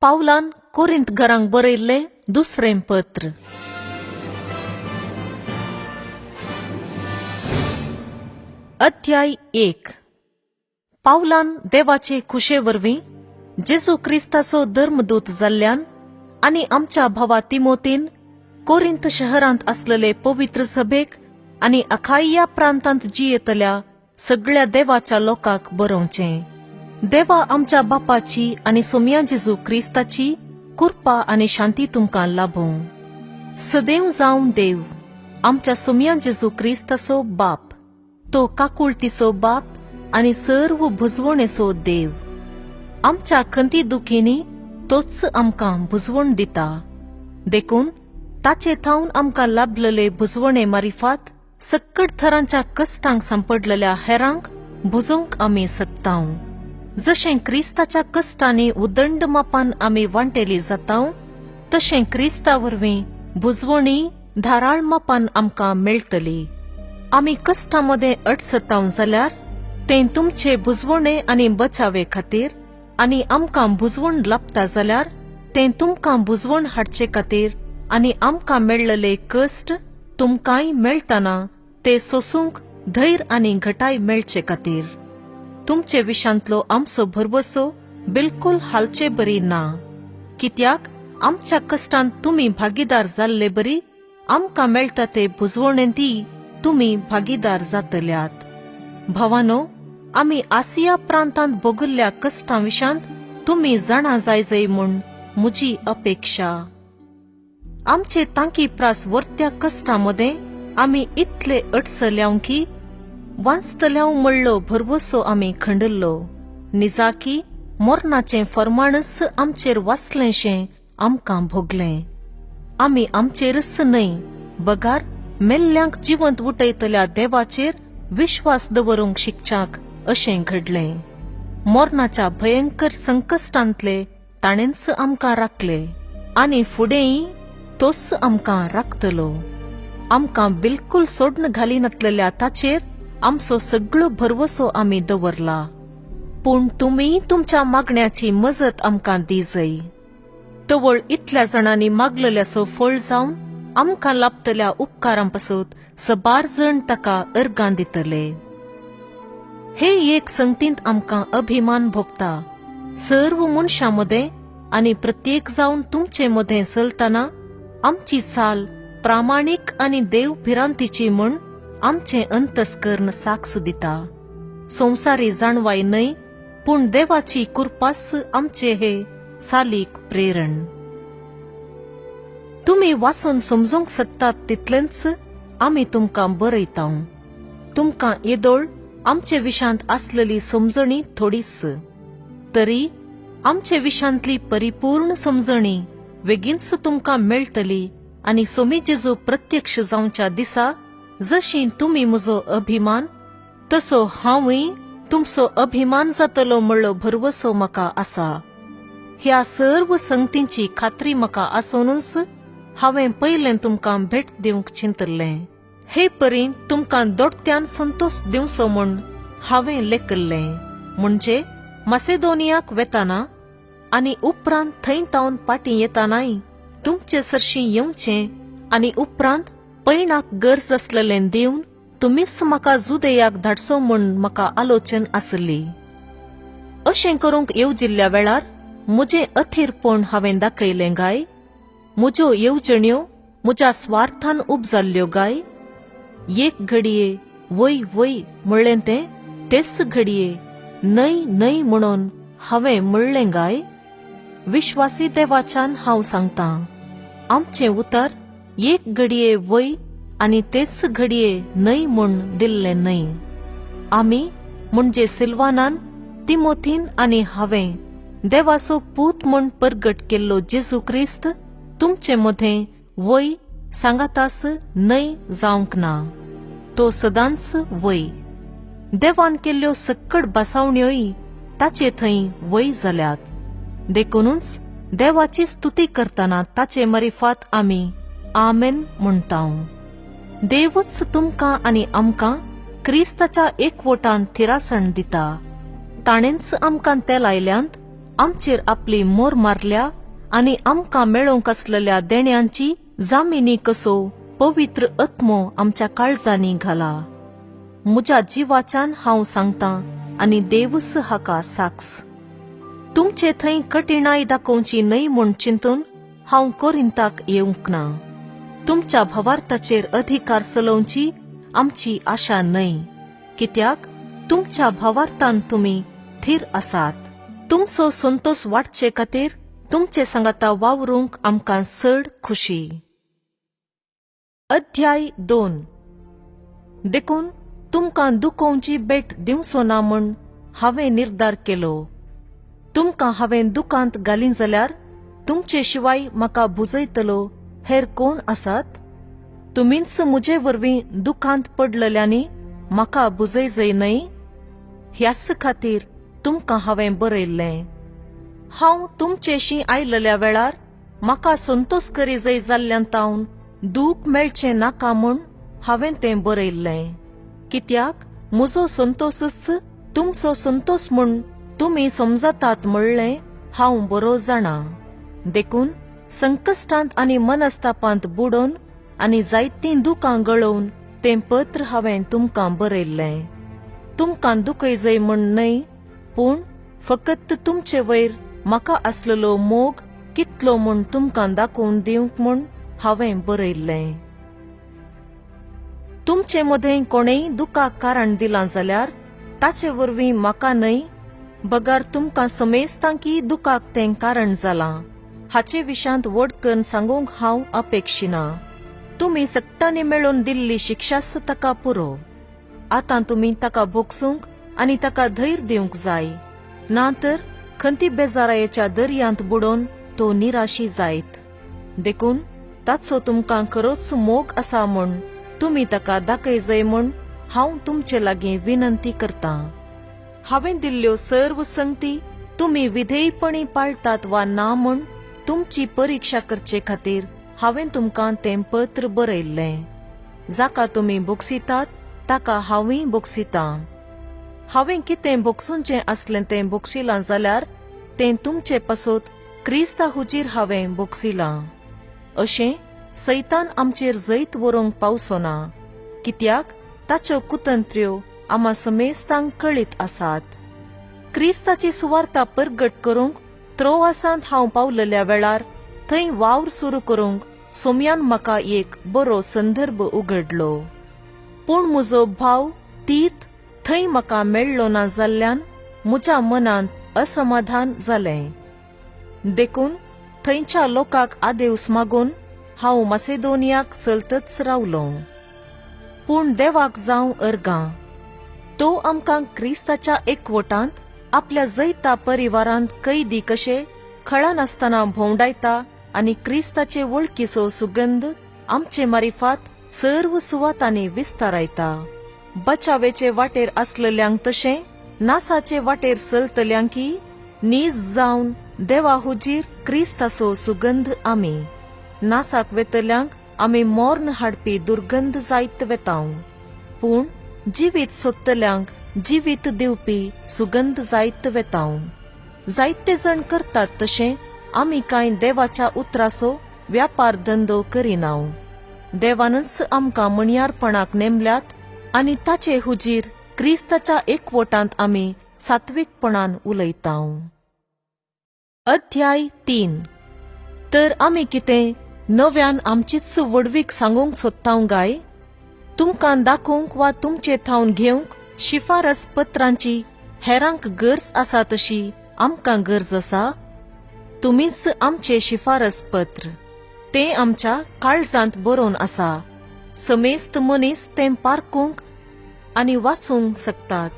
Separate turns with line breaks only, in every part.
पावलान कोरिंत घरांक बरयल्लें दुसरें पत्र. अध्याय 1. पावलान देवाचे खुशे वरवीं जेजू क्रिस्ताचो धर्मदूत जाल्ल्यान आनी आमच्या भावा तिमोथीन कोरिंत शहरांत आसलेले पवित्र सभेक आनी अखाइया प्रांतांत जियेतल्या सगळ्या देवाच्या लोकांक बरोवचें. देवा आमच्या बापाची आनी सोम्या जेजू क्रिस्ताची कृपा आनी शांती तुमकां लाभो. सदैव जावन देव आमच्या सोम्या जेजू क्रिस्ताचो बाप, तो काकुळतीचो बाप आनी सर्व भुजवणेचो देव. आमच्या खंती दुखींनी तोच आमकां भुजवण दिता. देखून ताचे थावन आमकां लाभलेले भुजवणे मारिफात सक्कड थरांच्या कश्टांक सांपडलेल्या हेरांक भुजोवंक आमी सकतांव. जशें क्रिस्ताच्या कश्टांनी उदंड मापान आमी वांटेली जातांव, तशें क्रिस्ता वरवीं भुजवणी धाराळ मापान आमकां मेळटली. आमी कश्टांमध्ये अडसतांव जाल्यार तें तुमचे भुजवणे आनी बचावे खातीर, आनी आमकां भुजवण लाभता जाल्यार तें तुमकां भुजवण हाडचे खातीर, आनी आमकां मेळ्ळेले कश्ट तुमकांय मेळटना ते सोसूंक धैर्य आनी घटाय मेळचे खातीर. तुमचे विशांतलो आमचो भरवसो बिलकुल हालचे बरी ना, कित्याक आमच्या कश्टांत तुमी भागीदार जाल्ले बरी आमकां मेळटा ते भुजवणेंतय तुमी भागीदार जातल्यात. भावानो, आमी आसिया प्रांतांत भोगिल्ल्या कश्टां विशांत तुमी जाणा जायजय म्हूण म्हजी अपेक्षा. आमचे तांकी प्रास वर्त्या कश्टांमध्ये आमी इतले अडसल्याव की वांचतल्याव म्हणलो भरवसो आमी खंडल्लो. निजाकी मोरनाचें फर्माणस आमचेर वाचलेंशें आमकां भोगलें. आमी आमचेरच न्हय, बगार मेल्ल्यांक जिवंत उठयतल्या देवाचेर विश्वास दवरूंक शिकच्याक अशें घडलें. मोरनाच्या भयंकर संकश्टांतले ताणेंच आमकां राखले आनी फुडेंय तोच आमकां राखतलो. आमकां बिलकुल सोडून घालिनातलेल्या ताचेर आमचो सगळो भरवसो आमी दवरला. पूण तुमी तुमच्या मागण्याची मजत आमकां दिजय. तवळ इतल्या जाणांनी मागलेल्याचो फळ जावन आमकां लाभतल्या उपकारांपासून सबार जण ताका अर्गां दितले. हे एक संगतींत आमकां अभिमान भोगता. सर्व मनशांमध्ये आनी प्रत्येक जावन तुमचे मदें चलतना आमची चाल प्रामाणीक आनी देव भिरांतीची म्हूण आमचे अंतस्करण साक्ष दिता. संवसारी जाणवाय न्हय, पूण देवाची कृपास आमचे हे सालीक प्रेरण. तुमी वाचून समजूंक शकतात तितलेंच आमी तुमकां बरयतांव. तुमकां येदोळ आमचे विशांत आसलेली समजणी थोडीच, तरी आमचे विशांतली परिपूर्ण समजणी बेगीनच तुमकां मेळटली. आनी सोमी जेजू प्रत्यक्ष जावच्या दिसा जशी तुमी म्हजो अभिमान, तसो हांवूय तुमचो अभिमान जातलो म्हणलो भरवसो म्हाका आसा. ह्या सर्व संगतींची खात्री म्हाका आसोनूच हांवें पयलें तुमकां भेट दिवंक चिंतल्लें. हे परी तुमकां दोडत्यान संतोष दिवचो म्हूण हांवें लेखिल्लें. म्हणजे मासेदोनियाक वेताना आनी उपरांत थंय तावन पाटी येतानाय तुमचे सरशी येवचें, आनी उपरांत पैणाक गरज आसलेलें दिवन तुमीच म्हाका जुदेयाक धाडचो म्हूण म्हाका आलोचन आसली. अशें करूंक येवजिल्ल्या वेळार म्हजें अथीरपण हांवें दाखयलें गाय. म्हज्यो येवजण्यो म्हज्या स्वार्थान उपजाल्ल्यो गाय. एक घडये वय वय म्हणलें तेच घडये न्हय न्हय म्हणून हांवें म्हणलें गाय. विश्वासी देवाच्यान हांव सांगतां, आमचें उतर एक घडये वय आनी तेच घडये न्हय म्हूण दिल्लें न्हय. आमी म्हणजे सिल्वानान, तिमोथीन आनी हांवें देवाचो पूत म्हूण परगट केल्लो जेजू क्रिस्त तुमचे मदें वय सांगातास न्हय जावंक ना. तो सदांच वय. देवान केल्ल्यो सक्कड बासावण्योय ताचे थंय वय जाल्यात. देखूनच देवाची स्तुती करतना ताचे मारिफात आमी आमेन म्हणटाव. देवच तुमकां आनी आमकां क्रिस्ताच्या एकवटान थिरासण दिता. ताणेंच आमकां ते लायल्यांत आमचेर आपली मोर मारल्या आणि आमकां मेळोवंक आसलेल्या देण्यांची जामिनी कसो पवित्र आत्मो आमच्या काळजांनी घाला. म्हज्या जिवाच्यान हांव सांगतां आनी देवच हाका साक्ष. तुमचे थंय कठिणाई दाखोवची न्हय म्हूण चिंतून हांव कोरिंताक येवंक ना. तुमच्या भावार्थाचेर अधिकार चलोवची आमची आशा न्हय, कित्याक तुमच्या भावार्थान तुमी थीर आसात. तुमचो संतोष वाडचे खातीर तुमचे सांगाता वावरूंक आमकां चड खुशी. अध्याय 2. देखून तुमकां दुखोवची भेट दिवचो ना म्हूण हांवें निर्धार केलो. तुमकां हांवें दुखांत घालीं जाल्यार तुमचे शिवाय म्हाका बुजयतलो हेर कोण आसात? तुमीच म्हजे वरवीं दुखांत पडलेल्यांनी म्हाका बुजय न्हय? ह्याच खातीर तुमकां हांवें बरयल्लें. हांव तुमचेशी आयलेल्या वेळार म्हाका संतोष करी जय जाल्ल्यान तावन दूख मेळचें नाका म्हूण हांवें तें बरयल्लें. कित्याक म्हजो संतोषच तुमचो संतोष म्हूण तुमी समजतात म्हणलें हांव बरो जाणां. देखून संकश्टांत आनी मनस्तापांत बुडोवन आनी जायतीं दुखां गळोवन तें पत्र हांवें तुमकां बरयल्लें. तुमकां दुखय जय म्हूण न्हय, पूण फकत तुमचे वयर म्हाका आसलेलो मोग कितलो म्हूण तुमकां दाखोवन दिवंक म्हूण हांवें बरयल्लें. तुमचे मदें कोणेय दुखाक कारण दिलां जाल्यार ताचे वरवीं म्हाका न्हय, बगार तुमकां समेस्तां की दुखाक तें कारण जालां हाचे विशांत व्हड करून सांगूंक हांव अपेक्षिना. तुमी सक्तांनी मेळोवन दिल्ली शिक्षाच ताका पुरो. आतां तुमी ताका भोगसूंक आनी ताका धैर्य दिवंक जाय, ना तर खंती बेजारायेच्या दर्यांत बुडोवन तो निराशी जायत. देखून ताचो तुमकां खरोच मोग आसा म्हूण तुमी ताका दाखय जय म्हूण हांव तुमचे लागीं विनंती करतां. हांवें दिल्ल्यो सर्व संगती तुमी विधेयपणी पाळतात वा ना म्हूण तुमची परीक्षा करचे खातीर हांवें तुमकां तें पत्र बरयल्लें. जाका तुमी बोगसितात ताका हांवूय बोगसितां. हांवें कितें बोगसूंचें आसलें तें बोगसिलां जाल्यार तें तुमचे पासोत क्रिस्ता हुजीर हांवें बोगसिलां. अशें सैतान आमचेर जैत व्हरूंक पावसो ना, कित्याक ताच्यो कुतंत्र्यो आम्हा समेस्तांक कळीत आसात. क्रिस्ताची सुवार्ता परगट करूंक त्रोआसांत हांव पावलेल्या वेळार थंय वावर सुरू करूंक सोम्यान म्हाका एक बरो संदर्भ उगडलो. पूण म्हजो भाव तीत थंय म्हाका मेळ्ळो ना जाल्ल्यान म्हज्या मनांत असमाधान जालें. देखून थंयच्या लोकांक आदेवस मागून हांव मासेदोनियाक चलतच रावलों. पूण देवाक जावं अर्गां, तो आमकां क्रिस्ताच्या एकवटांत आपल्या जैता परिवारांत कैदी कशे खळनासतना भोंवडायता आनी क्रिस्ताचे वळखीचो सुगंध आमचे मारिफात सर्व सुवातांनी विस्तारायता. बचावेचे वाटेर आसलेल्यांक तशें नासाचे वाटेर चलतल्यांकी नीज जावन देवा हुजीर क्रिस्ताचो सुगंध आमी. नासाक वेतल्यांक आमी मोर्न हाडपी दुर्गंध जायत वेतांव, पूण जिवीत सोदतल्यांक जिवीत दिवपी सुगंध जायत वेतांव. जायते जण करतात तशें आमी कांय देवाच्या उतराचो व्यापार धंदो करिनाव. देवानच आमकां मणयारपणाक नेमल्यात आनी ताचे हुजीर क्रिस्ताच्या एकवटांत आमी सात्विकपणान उलयतांव. अध्याय 3. तर आमी कितें नव्यान आमचीच वडवीक सांगूंक सोदतांव गाय? तुमकां दाखोवंक वा तुमचे थावन घेवंक शिफारस पत्रांची हेरांक गरज आसा तशी आमकां गरज आसा? तुमीच आमचे शिफारस पत्र. तें आमच्या काळजांत बरोवन आसा. समेस्त मनीस तें पारखूंक आनी वाचूंक शकतात.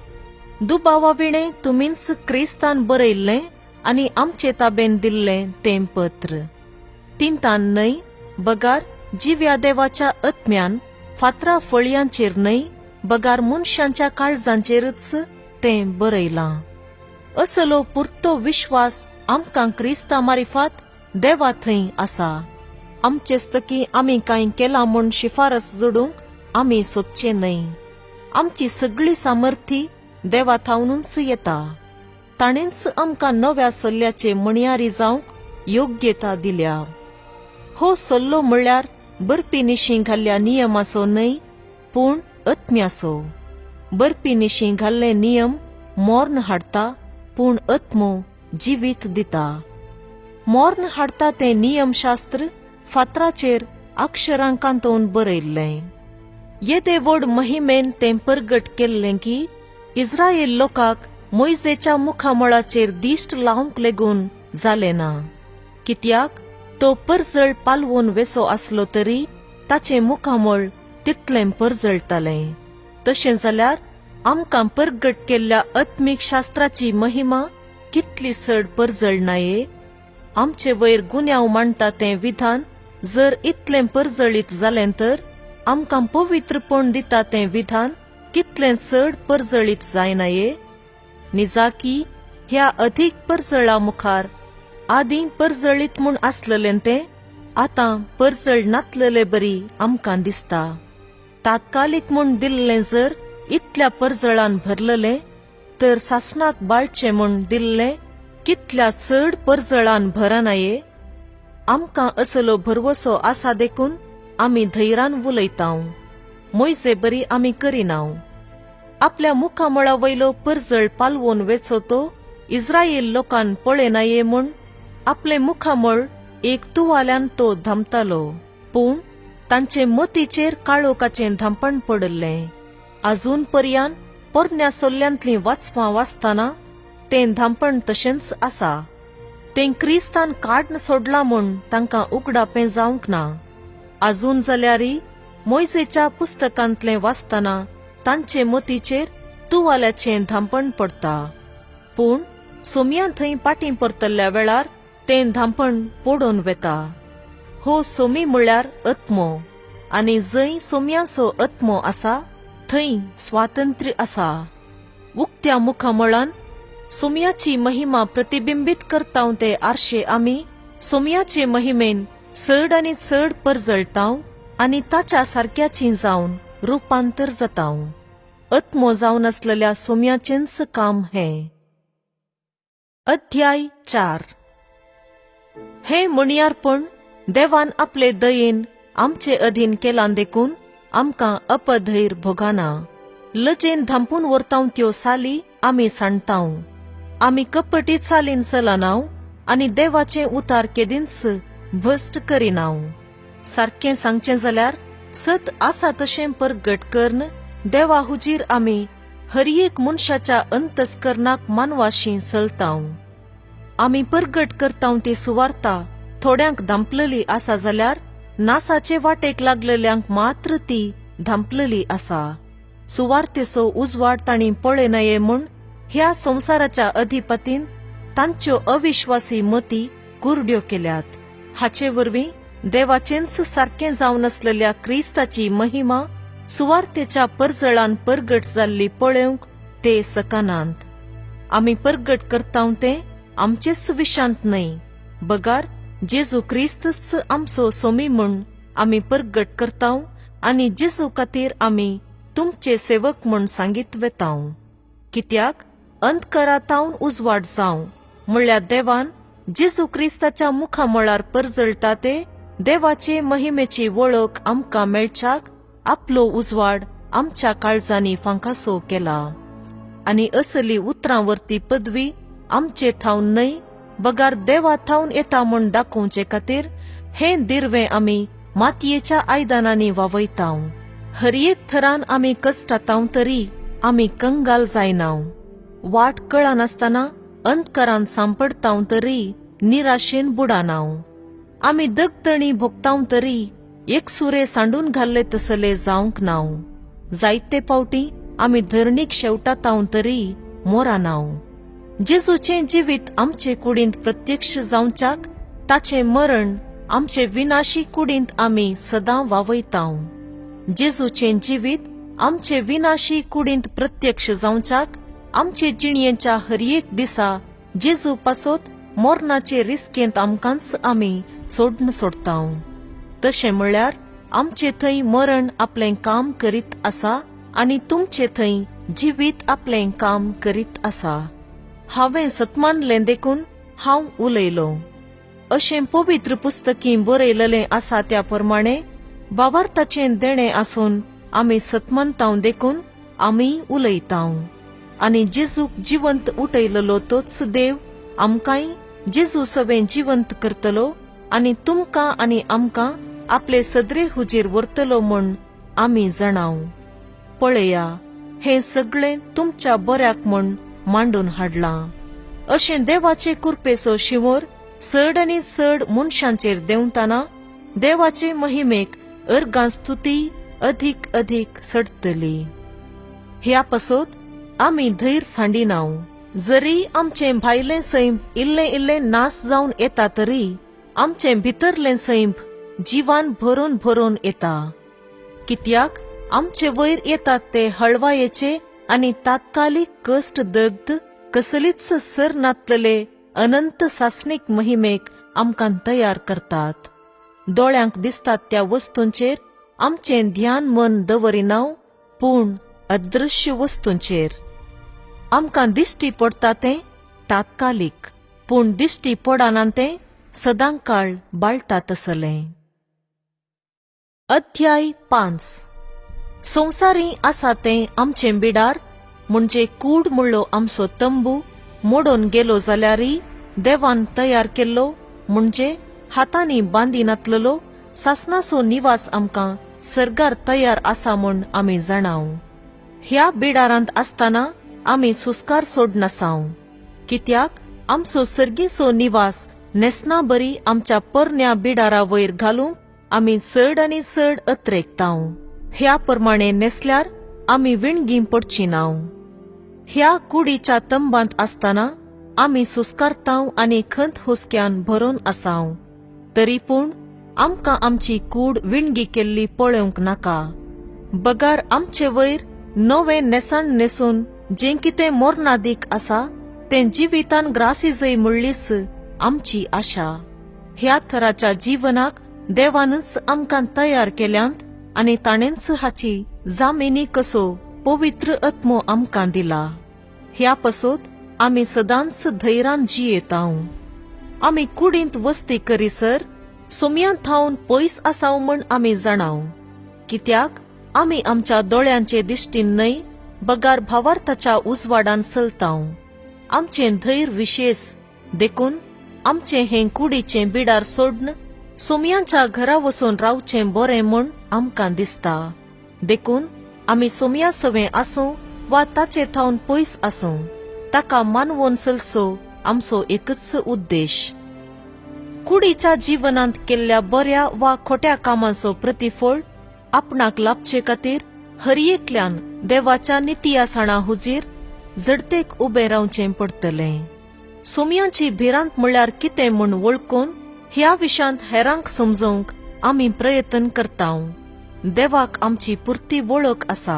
दुबावाविणें तुमीच क्रिस्तान बरयल्लें आनी आमचे ताबेन दिल्लें तें पत्र. तिंतान न्हय, बगार जिव्या देवाच्या आत्म्यान फातरा फळयांचेर न्हय, बगार मनशांच्या काळजांचेरच तें बरयलां. असलो पुर्तो विश्वास आमकां क्रिस्ता मारिफात देवा थंय आसा. आमचेस्तकी आमी कांय केलां म्हूण शिफारस जोडूंक आमी सोदचे न्हय. आमची सगळी सामर्थी देवा थावनूच येता. ताणेंच आमकां नव्या सल्ल्याचे मणयारी जावंक योग्यता दिल्या. हो सल्लो म्हळ्यार बरपी निशी घाल्ल्या नियमाचो न्हय, पूण आत्म्याचो. बरपी निशी घाल्ले नियम मोर्न हाडटा, पूण आत्मो जिवीत दिता. मोर्न हाडटा तें नियमशास्त्र फातराचेर अक्षरांकांतोवन बरयल्लें. येदे व्हड महिमेन तें परगट केल्लें की इस्रायेल लोकांक मोइजेच्या मुखामळाचेर दिश्ट लावंक लेगून जालें ना. कित्याक तो परजळ पालवून वेसो आसलो तरी ताचें मुखामळ तितलें परजळटालें. तशें जाल्यार आमकां परगट केल्ल्या आत्मीक शास्त्राची महिमा कितली चड परजळनाये. आमचे वयर गुन्यांव मांडटा तें विधान जर इतलें परजळीत जालें तर आमकां पवित्रपण दिता तें विधान कितलें चड परजळीत जायनाये. निजाकी ह्या अधीक परजळा मुखार आदीं परजळीत म्हूण आसलेलें तें आतां परजळ नातलेले बरी आमकां दिसता. तात्कालिक म्हूण दिल्लें जर इतल्या परजळान भरलेलें, तर सासणाक बाळचें म्हूण दिल्लें कितल्या चड परजळान भरनाये. आमकां असलो भरवसो आसा देखून आमी धैर्यान उलयतांव. मोइजे बरी आमी करिनांव. आपल्या मुखामळा वयलो परजळ पालवून वेचो तो इस्रायेल लोकान पळयनाये म्हूण आपले मुखामळ एक तुवाल्यान तो धांपतालो, पूण तांचे मतीचेर काळोखाचें धांपण पडल्लें. आजून पर्यान पोरन्या सल्ल्यांतलीं वाचपां वाचतना तें धांपण तशेंच आसा. तें क्रिस्तान काडन सोडलां म्हूण तांकां उगडापें जावंक ना. आजून जाल्यारय मोइजेच्या पुस्तकांतलें वाचतना तांचे मतीचेर तुवाल्याचें धांपण पडटा, पूण सोमया थंय पाटीं परतल्ल्या वेळार तें धांपण पडून वेता. हो सोमी म्हळ्यार आत्मो, आनी जंय सोमयाचो आत्मो आसा थंय स्वातंत्र्य आसा. उक्त्या मुखामळान सोमयाची महिमा प्रतिबिंबीत करतांव ते आरशे आमी सोमयाचे महिमेन चड आनी चड परजळतांव आनी ताच्या सारक्याचीं जावन रुपांतर जातांव. आत्मो जावन आसलेल्या सोमयाचेंच काम हें. अध्याय 4. हे मणयारपण देवान आपले दयेन आमचे अधीन केलां देखून आमकां अपधैर्य भोगाना. लजेन धांपून व्हरतांव त्यो साली आमी सांडटांव. आमी कपटी चालीन चलनांव आनी देवाचें उतार केदींच भश्ट करिनांव. सारकें सांगचें जाल्यार सत आसा तशें परगट करन देवा हुजीर आमी हर एक मनशाच्या अंतस्करणाक मानवाशी चलतांव. आमी परगट करतांव ती सुवार्ता थोड्यांक धांपलेली आसा जाल्यार नासाचे वाटेक लागलेल्यांक मात्र ती धांपलेली आसा. सुवार्तेचो उजवाड तांणी पळयनाये म्हूण ह्या संवसाराच्या अधिपतीन तांच्यो अविश्वासी मती कुरड्यो केल्यात. हाचे वरवीं देवाचेंच सारकें जावन आसलेल्या क्रिस्ताची महिमा सुवार्तेच्या परजळान परगट जाल्ली पळोवंक ते सकानांत. आमी परगट करतांव तें आमचेच विशांत न्हय, बगार जेजू क्रिस्तच आमचो सोमी म्हूण आमी परगट करतांव आनी जेजू खातीर आमी तुमचे सेवक म्हूण सांगीत वेतांव. कित्याक अंतकरांतावन उजवाड जावं म्हळ्यार देवान जेजू क्रिस्ताच्या मुखामळार परजळटा ते देवाचे महिमेची वळख आमकां मेळच्याक आपलो उजवाड आमच्या काळजांनी फांकासो केला. आनी असली उतरांवरती पदवी आमचे थावन न्हय, बगार देवा थावन येता म्हूण दाखोवचे खातीर हें दिर्वें आमी मातयेच्या आयदनांनी वावयतांव. हर एक थरान आमी कश्टातांव तरी आमी कंगाल जायनांव. वाट कळनासतना अंतकरांत सांपडतांव तरी निराशेन बुडानांव. आमी दगदणी भोगतांव तरी एकसुरे सांडून घाल्ले तसले जावंक नांव. जायते पावटी आमी धरणीक शेवटातांव तरी मोरानांव. जेजूचें जिवीत आमचे कुडींत प्रत्यक्ष जावच्याक ताचें मरण आमचे विनाशी कुडींत आमी सदां वावयतांव. जेजूचें जिवीत आमचे विनाशी कुडींत प्रत्यक्ष जावच्याक आमचे जिणयेच्या हर एक दिसा जेजू पासोत मोरनाचे रिस्केंत आमकांच आमी सोडन सोडतांव. तशें म्हळ्यार आमचे थंय मरण आपलें काम करीत आसा आनी तुमचे थंय जिवीत आपलें काम करीत आसा. हांवें सतमानलें देखून हांव उलयलों. अशें पवित्र पुस्तकी बरयलेलें आसा त्या प्रमाणे भावार्थाचें देणें आसून आमी सतमनतांव देखून आमी उलयतांव. आनी जेजूक जिवंत उठयलेलो तोच देव आमकांय जेजू सवें जिवंत करतलो आनी तुमकां आनी आमकां आपले सदरे हुजेर व्हरतलो म्हूण आमी जाणाव. पळया, हें सगळें तुमच्या बऱ्याक म्हूण मांडून हाडलां. अशें देवाचे कृपेचो शिवोर चड आनी चड मनशांचेर देंवतना देवाचे महिमेक अर्गां स्तुती अधीक अधीक चडटली. ह्या पासोत आमी धैर्य सांडिनाव. जरी आमचें भायलें सैम इल्लें इल्लें नास जावन येता तरी आमचें भितरलें सैम जिवान भरून भरून येता. कित्याक आमचे वयर येतात ते हळवायेचे आनी तात्कालिक कश्ट दग्ध कसलीच सर नातलेले अनंत सासणीक महिमेक आमकां तयार करतात. दोळ्यांक दिसतात त्या वस्तूंचेर आमचें ध्यान मन दवरिनाव, पूण अदृश्य वस्तूंचेर. आमकां दिश्टी पडटा तें तात्कालिक, पूण दिश्टी पडना तें सदांकाळ बाळटा तसलें. अध्याय 5. संवसारी आसा तें आमचें बिडार म्हणजे कूड म्हणलो आमचो तंबू मोडून गेलो जाल्यारय देवान तयार केल्लो म्हणजे हातांनी बांदी नातलेलो सासणाचो निवास आमकां सर्गार तयार आसा म्हूण आमी जाणाव. ह्या बिडारांत आसतना आमी सुस्कार सोडनासाव. कित्याक आमचो सर्गीचो निवास नेसना बरी आमच्या परन्या बिडारा वयर घालूंक आमी चड आनी चड अत्रेकताव. ह्या प्रमाणे नेसल्यार आमी विणगी पडची नाव. ह्या कुडीच्या तंबांत आसतना आमी सुस्कारताव आनी खंत हुस्क्यान भरून आसाव. तरी पूण आमकां आमची कूड विणगी केल्ली पळोवंक नाका. बगार आमचे वयर नवें नेसाण नेसून जें कितें मोरनादीक आसा तें जिवितान ग्रासी जय म्हणलीच आमची आशा. ह्या थराच्या जीवनाक देवानच आमकां तयार केल्यांत आनी ताणेंच हाची जामिनी कसो पवित्र आत्मो आमकां दिला. ह्या पासोत आमी सदांच धैर्यान जियेताव. आमी कुडींत वस्ती करीसर सुमयांत थावन पयस आसाव म्हूण आमी जाणाव. कित्याक आमी आमच्या दोळ्यांचे दिश्टीन न्हय बगार भावार्थाच्या उजवाडान चलताव. आमचें धैर्य विशेष देखून आमचें हें कुडीचें बिडार सोडन सोमयांच्या घरा वचून रावचें बरें म्हूण आमकां दिसता. देखून आमी सोमया सवें आसूं वा ताचे थावन पयस आसूं ताका मानवून चलचो आमचो एकच उद्देश. कुडीच्या जिवनांत केल्ल्या बऱ्या वा खोट्या कामांचो प्रतिफळ आपणाक लाभचे खातीर हरएकल्यान देवाच्या नितियासणा हुजीर जडतेक उबें रावचें पडटलें. सोमयांची भिरांत म्हळ्यार कितें म्हूण वळखून ह्या विशांत हेरांक समजोवंक आमी प्रयत्न करताव. देवाक आमची पुर्ती वळख आसा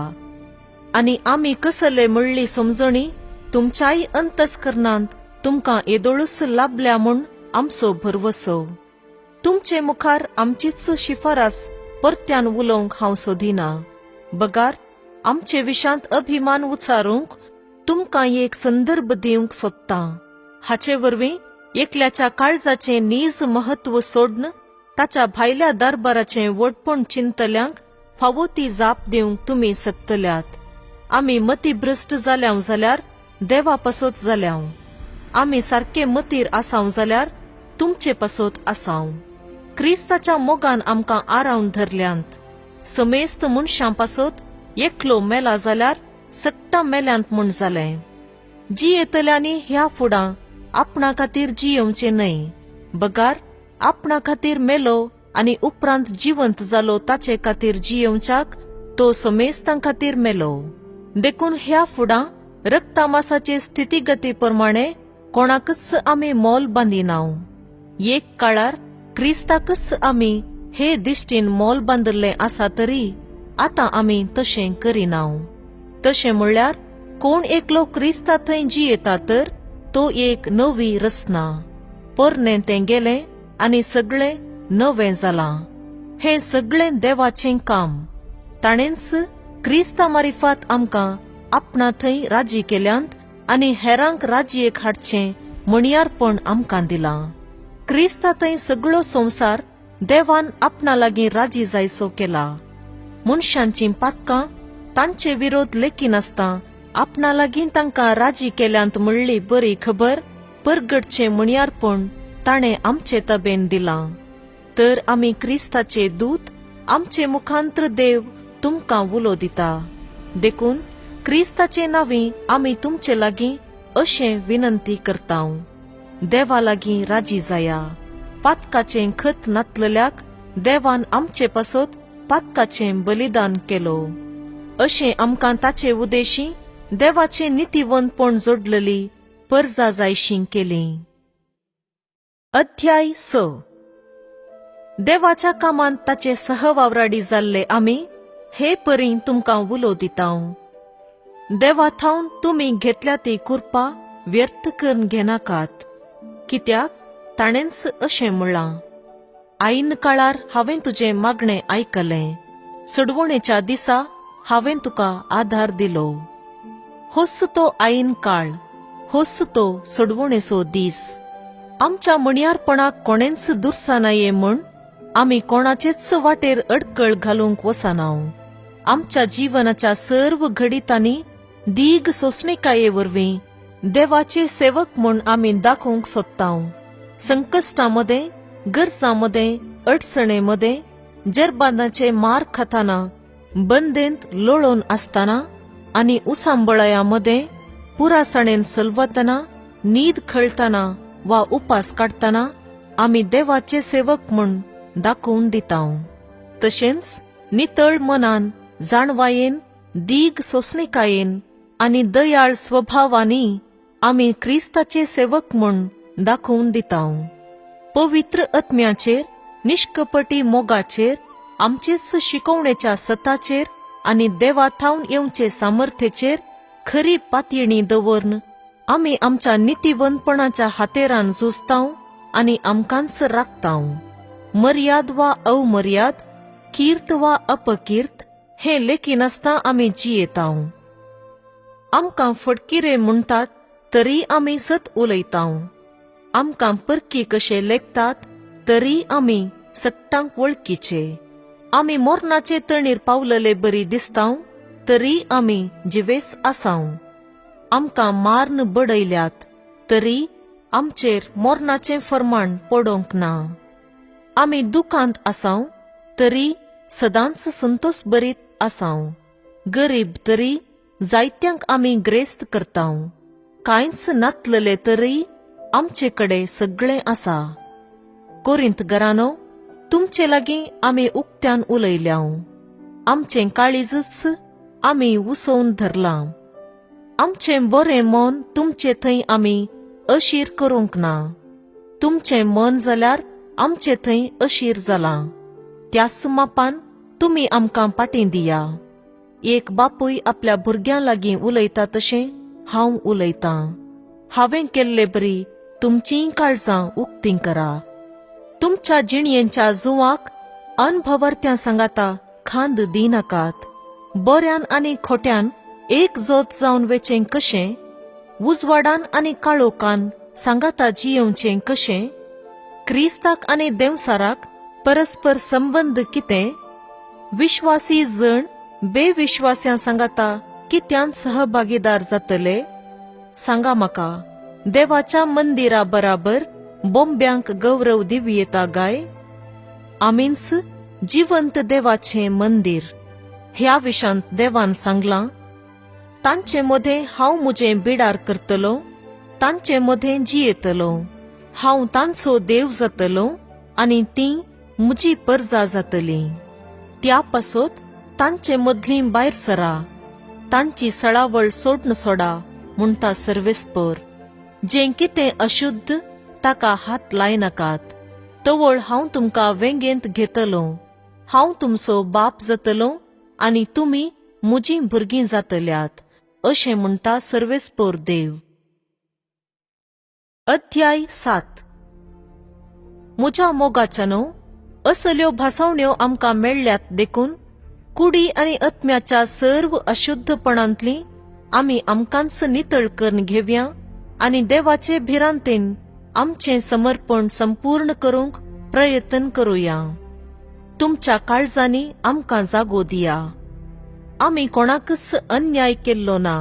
आनी आमी कसले म्हणली समजणी तुमच्याय अंतस्करणांत तुमकां येदोळूच लाभल्या म्हूण आमचो भरवसो. तुमचे मुखार आमचीच शिफारस परत्यान उलोवंक हांव सोदिना. बगार आमचे विशांत अभिमान उचारूंक तुमकां एक संदर्भ दिवंक सोदतां. हाचे वरवीं एकल्याच्या काळजाचें नीज महत्व सोडन ताच्या भायल्या दरबाराचें वडपण चिंतल्यांक फावो ती जाप दिवंक तुमी सकतल्यात. आमी मतीभ्रश्ट जाल्याव जाल्यार देवा पासोत जाल्याव. आमी सारके मतीर आसाव जाल्यार तुमचे पासोत आसाव. क्रिस्ताच्या मोगान आमकां आरावन धरल्यांत. समेस्त मनशां पासोत एकलो मेला जाल्यार सक्ता मेल्यांत म्हूण जालें. जियेतल्यांनी ह्या फुडां आपणा खातीर जियोवचें न्हय. बगार आपणा खातीर मेलो आनी उपरांत जिवंत जालो ताचे खातीर जियोवच्याक तो समेस्तां खातीर मेलो. देखून ह्या फुडां रक्तामासाचे स्थितीगती प्रमाणे कोणाकच आमी मोल बांदिनाव. एक काळार क्रिस्ताकच आमी हे दिश्टीन मोल बांदले आसा तरी आतां आमी तशें करिनाव. तशें म्हणल्यार कोण एकलो क्रिस्ता थंय जियेता तर तो एक नवी रचना. पोरनें तें गेलें आनी सगळें नवें जालां. हें सगळें देवाचें काम. ताणेंच क्रिस्ता मारिफात आमकां आपणा थंय राजी केल्यांत आनी हेरांक राज्येक हाडचें मणियारपण आमकां दिलां. क्रिस्तांतय सगळो संवसार देवान आपणा लागीं राजी जायसो केला. मनशांची पातकां तांचे विरोध लेखी नासता आपणा लागीं तांकां राजी केल्यांत म्हणली बरी खबर परगटचें मणियारपण ताणें आमचे तबेन दिलां. तर आमी क्रिस्ताचे दूत आमचे मुखांत्र देव तुमकां उलो दिता. देखून क्रिस्ताचे नांवी आमी तुमचे लागीं अशें विनंती करतांव. देवा लागीं राजी जाया. पातकाचें खत नातलल्याक देवान आमचे पासत पातकाचें बलिदान केलो. अशें आमकां ताचे उदेशी देवाचे नितीवंतपण जोडलेली परजा जायशीं केली. अध्याय 6. देवाच्या कामांत ताचे सहवावराडी जाल्ले आमी हे परी तुमकां उलो दितांव. देवा थावन तुमी घेतल्या ती कुरपा व्यर्थ करून घेनाकात. कित्याक ताणेंच अशें म्हणलां, आईन काळार हांवें तुजें मागणें आयकलें. सडवणेच्या दिसा हांवें तुका आधार दिलो. होस्स तो आईन काळ, होस्स तो सडवणेचो दीस. आमच्या मणियारपणाक कोणेंच दुरसानाये म्हूण आमी कोणाचेच वाटेर अडकळ घालूंक वसनांव. आमच्या जिवनाच्या सर्व घडितांनी दीग सोंसणेकाये वरवीं देवाचे सेवक म्हूण आमी दाखोवंक सोदतांव. संकश्टांमध्ये, गरजांमध्ये, अडचणेमध्ये, जरबादाचे मार खाताना, बंदेंत लोळोन आसतना आनी उसांबळयामध्ये पुरासणेन सलवतना, न्हीद खळतना वा उपास काडतना आमी देवाचे सेवक म्हूण दाखोवन दितांव. तशेंच नितळ मनान, जाणवायेन, दीग सोंसणेकायेन आनी दयाळ स्वभावानी आमी क्रिस्ताचे सेवक म्हूण दाखोवन दितांव. पवित्र आत्म्याचेर, निश्कपटी मोगाचेर, आमचेच शिकवणेच्या सताचेर आनी देवा थावन येवचे सामर्थ्येचेर खरी पातयणी दवरून आमी आमच्या नितीवंतपणाच्या हातेरान झुजतांव आनी आमकांच राखतांव. मर्याद वा अवमर्याद, कीर्त वा अपकीर्त हे लेखी नासता आमी जियेतांव. आमकां फटकिरे म्हणटात तरी आमी सत उलयतांव. आमकां परकी कशे लेखतात तरी आमी सक्तांक वळखीचे. आमी मोरनाचे तणीर पावलले बरी दिसतांव तरी आमी जिवेस आसांव. आमकां मारन बडयल्यात तरी आमचेर मोरनाचें फर्माण पडोंक ना. आमी दुखांत आसांव तरी सदांच संतोष बरीत आसांव. गरीब तरी जायत्यांक आमी ग्रेस्त करतांव. कांयच नातलले तरी आमचे कडे सगळें आसा. कोरिंथ घरानो, तुमचे लागीं आमी उक्त्यान उलयल्याव. आमचें काळीजच आमी उसोवन धरलां. आमचें बरें मन तुमचे थंय आमी अशीर करूंक ना. तुमचें मन जाल्यार आमचे थंय अशीर जालां. त्याच मापान तुमी आमकां पाटी दिया. एक बापूय आपल्या भुरग्यां लागीं उलयता तशें हांव उलयतां. हांवें केल्ले बरी तुमचीं काळजां उक्तीं करा. तुमच्या जिणयेच्या जुवाक अनभवर्त्यां सांगाता खांद दिनाकात. बऱ्यान आनी खोट्यान एक जोत जावन वेचें कशें, उजवाडान आनी काळोखान सांगाता जियेवचें कशें. क्रिस्ताक आनी देवसाराक परस्पर संबंध कितें. विश्वासी जण बेविश्वास्यां सांगाता कित्यान सहभागीदार जातले. सांगा म्हाका, देवाच्या मंदिरा बराबर बोंब्यांक गौरव दिवयेता गाय. आमीन्स जिवंत देवाचें मंदिर. ह्या विशांत देवान सांगलां, तांचे मदें हांव म्हजें बिडार करतलों, तांचे मदें जियेतलो. हांव तांचो देव जातलों आनी तीं म्हजी परजा जातलीं. त्या पासत तांचे मदलीं भायर सरा. तांची सळावळ सोडन सोडा म्हणटा सर्वेस्पर. जें कितें अशुद्ध ताका हात लायनाकात. तवळ हांव तुमकां वेंगेंत घेतलों. हांव तुमचो बाप जातलों आनी तुमी म्हजीं भुरगीं जातल्यात अशें म्हणटा सर्वेस्पर देव. अध्याय 7. म्हज्या मोगाच्यानो, असल्यो भासावण्यो आमकां मेळ्ळ्यात देखून कुडी आनी आत्म्याच्या सर्व अशुद्धपणांतलीं आमी आमकांच नितळ करून घेवया आनी देवाचे भिरांतेन आमचे समर्पण संपूर्ण करूंक प्रयत्न करूया. तुमच्या काळजांनी आमकां जागो दिया. आमी कोणाकच अन्याय केल्लो ना,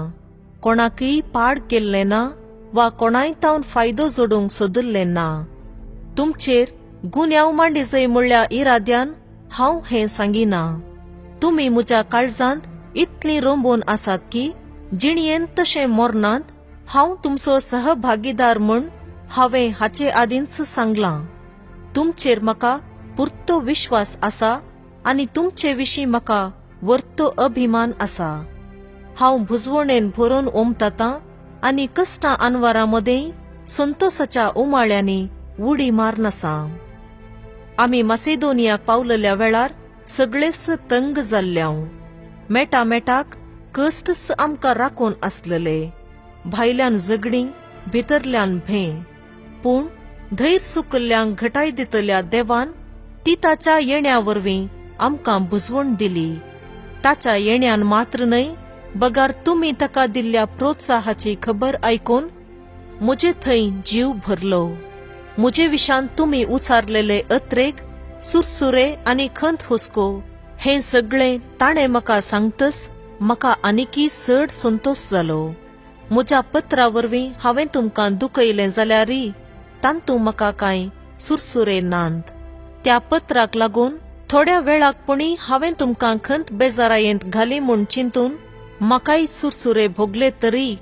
कोणाकय पाड केल्लें ना वा कोणाय तावन फायदो जोडूंक सोदुल्लें ना. तुमचेर गुन्यांव मांडी जय म्हणल्या इराद्यान हांव हें सांगिना. तुमी म्हज्या काळजांत इतलीं रोंबून आसात की जिणयेन तशें मरणांत हांव तुमचो सहभागीदार म्हूण हांवें हाचे आदींच सांगलां. तुमचेर म्हाका पुर्तो विश्वास आसा आनी तुमचे विशीं म्हाका वर्तो अभिमान आसा. हांव भुजवणेन भरून ओमतातां आनी कश्टां आनवारां मदें संतोषाच्या उमाळ्यांनी उडी मारनासा. आमी मासेदोनियाक पावलेल्या वेळार सगळेच तंग जाल्ल्याव. मेटाक कश्टच आमकां राखून आसलेले. भायल्यान झगडीं, भितरल्यान भें. पूण धैर्य सुकल्ल्यांक घटाय दितल्या देवान तिताच्या येण्या वरवीं आमकां भुजवण दिली. ताच्या येण्यान मात्र न्हय, बगार तुमी ताका दिल्ल्या प्रोत्साहाची खबर आयकून म्हजे थंय जीव भरलो. म्हजे विशान तुमी उचारलेले अत्रेक, सुरसुरे आनी खंत हुस्को हें सगळें ताणें म्हाका सांगतस म्हाका आनिकी चड संतोश जालो. म्हज्या पत्रा वरवीं हांवें तुमकां दुखयलें जाल्यारय तांतू म्हाका कांय सुरसुरे नांत. त्या पत्राक लागून थोड्या वेळाकपणी हांवें तुमकां खंत बेजारायेंत घाली म्हूण चिंतून म्हाकाय सुरसुरे भोगले तरी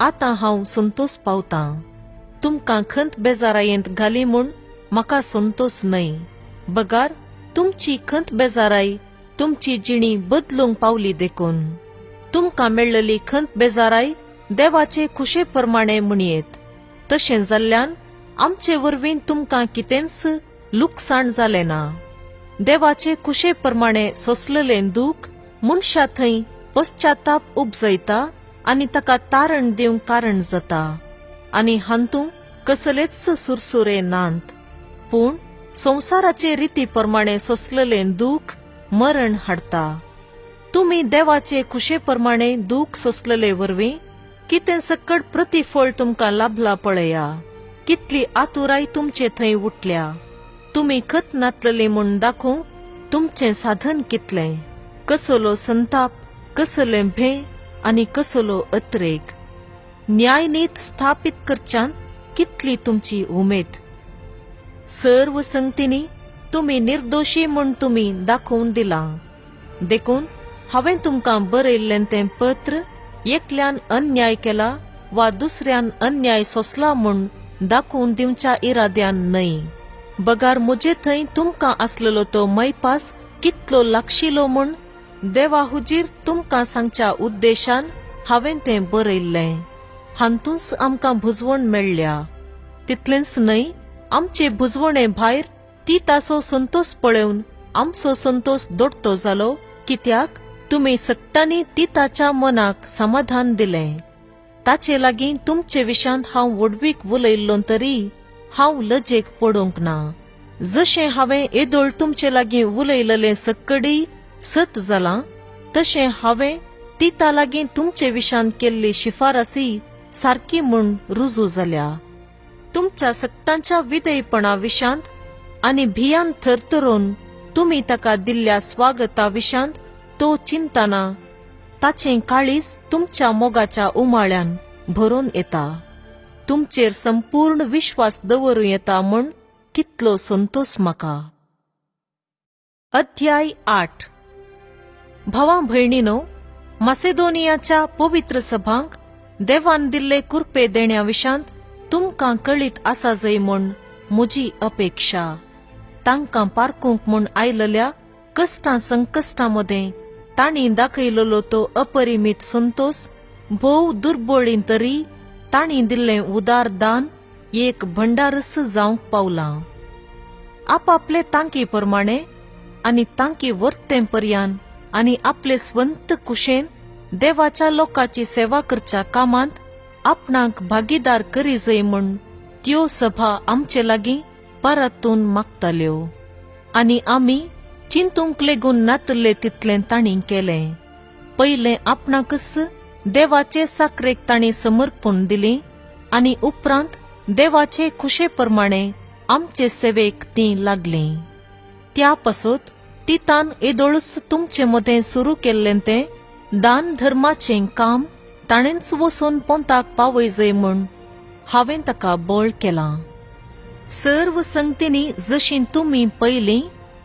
आतां हांव संतोष पावतां. तुमकां खंत बेजारायेंत घाली म्हूण म्हाका संतोष न्हय, बगार तुमची खंत बेजाराय तुमची जिणी बदलूंक पावली देखून. तुमकां मेळ्ळली खंत बेजाराय देवाचे खुशे प्रमाणे म्हणयेत. तशें जाल्ल्यान आमचे वरवीं तुमकां कितेंच लुकसाण जालें ना. देवाचे खुशे प्रमाणे सोंसलेलें दूख मनशा थंय पश्चाताप उपजयता आनी ताका तारण दिवंक कारण जाता. आनी हांतू कसलेच सुरसुरे नांत. पूण संवसाराचे रिती प्रमाणे सोंसलेलें दूख मरण हाडटा. तुमी देवाचे खुशे प्रमाणे दूख सोंसलेले वरवीं कितें सकट प्रतिफळ तुमकां लाभला पळया. कितली आतुराय तुमचे थंय उठल्या. तुमी खत नातलेली म्हूण दाखोवंक तुमचें साधन कितलें. कसलो संताप, कसलें भें आनी कसलो अत्रेक. न्यायनीत स्थापीत करच्यान कितली तुमची उमेद. सर्व संगतींनी तुमी निर्दोशी म्हूण तुमी दाखोवन दिलां. देखून हांवें तुमकां बरयल्लें तें पत्र एकल्यान अन्याय केला वा दुसऱ्यान अन्याय सोंसला म्हूण दाखोवन दिवच्या इराद्यान न्हय, बगार म्हजे थंय तुमकां आसलेलो तो मैपास कितलो लागशिलो म्हूण देवा हुजीर तुमकां सांगच्या उद्देशान हांवें तें बरयल्लें. हांतूच आमकां भुजवण मेळ्ळ्या. तितलेंच न्हय, आमचे भुजवणे भायर ती ताचो संतोष पळोवन आमचो संतोष दोडतो जालो, कित्याक तुमी सक्तांनी ती ताच्या मनाक समाधान दिलें. ताचे लागीं तुमचे विशांत हांव वडवीक उलयल्लो तरी हांव लजेक पडूंक ना. जशें हांवें येदोळ तुमचे लागीं उलयलेलें सक्कडी सत जालां, तशें हांवें तिता लागीं तुमचे विशांत केल्ली शिफारसी सारकी म्हूण रुजू जाल्या. तुमच्या सक्तांच्या विधेयपणा विशांत आनी भियान थरथरोन तुमी ताका दिल्ल्या स्वागता विशांत तो चिंतना ताचें काळीज तुमच्या मोगाच्या उमाळ्यान भरून येता. तुमचेर संपूर्ण विश्वास दवरूं येता म्हूण कितलो संतोष म्हाका. अध्याय 8. भावां भयणीनो, मासेदोनियाच्या पवित्र सभांक देवान दिल्ले कुरपे देण्या विशांत तुमकां कळीत आसा जय म्हूण म्हजी अपेक्षा. तांकां पारकूंक म्हूण आयलेल्या कश्टां संकश्टां मदें तांणी दाखयलेलो तो अपरिमीत संतोष भोव दुर्बळीं तरी तांणी दिल्लें उदार दान एक भंडारस जावंक पावलां. आपापले तांकी प्रमाणे आनी तांकी वर्तें पर्यान आनी आपले स्वंत कुशेन देवाच्या लोकाची सेवा करच्या कामांत आपणाक भागीदार करी जय म्हूण त्यो सभा आमचे लागीं परतून मागताल्यो. आनी आमी चिंतूंक लेगून नातल्ले तितलें तांणी केलें. पयलें आपणाकच देवाचे साकरेक ताणी समर्पण दिली आणि उपरांत देवाचे खुशेप्रमाणे आमचे सेवेक ती लागली. त्या पासोत तितान येदोळूच तुमचे मदें सुरू केल्लें तें दान धर्माचें काम ताणेंच वचून पोंताक पावय म्हूण हांवें ताका बोळ केला. सर्व संगतींनी जशीं तुमी पयलीं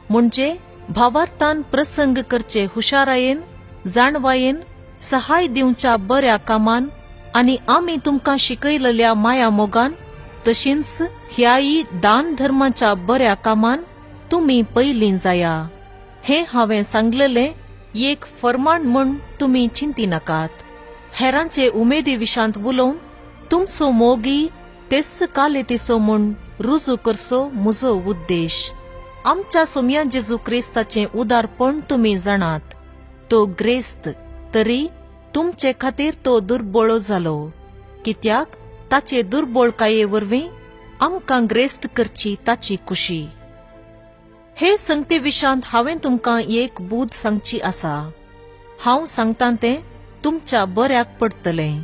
म्हणजे भावार्थान प्रसंग करचे हुशारायेन, जाणवायेन, सहाय दिवच्या बऱ्या कामान आनी आमी तुमकां शिकयलेल्या माया मोगान, तशींच ह्याय दान धर्माच्या बऱ्या कामान तुमी पयलीं जाया. हें हांवें सांगलेलें एक फर्माण म्हूण तुमी चिंती नाकात. हेरांचे उमेदी विशांत उलोवन तुमचो मोगी तेच कालेतीचो म्हूण रुजू करचो म्हजो उद्देश. आमच्या सोम्या जेजू क्रिस्ताचें उदारपण तुमी जाणात. तो ग्रेस्त तरी तुमचे खातीर तो दुर्बळो जालो, कित्याक ताचे दुर्बळकाये वरवीं आमकां ग्रेस्त करची ताची कुशी. हे संगते विशांत हांवें तुमकां एक बूद सांगची आसा. हांव सांगतां तें तुमच्या बऱ्याक पडटलें.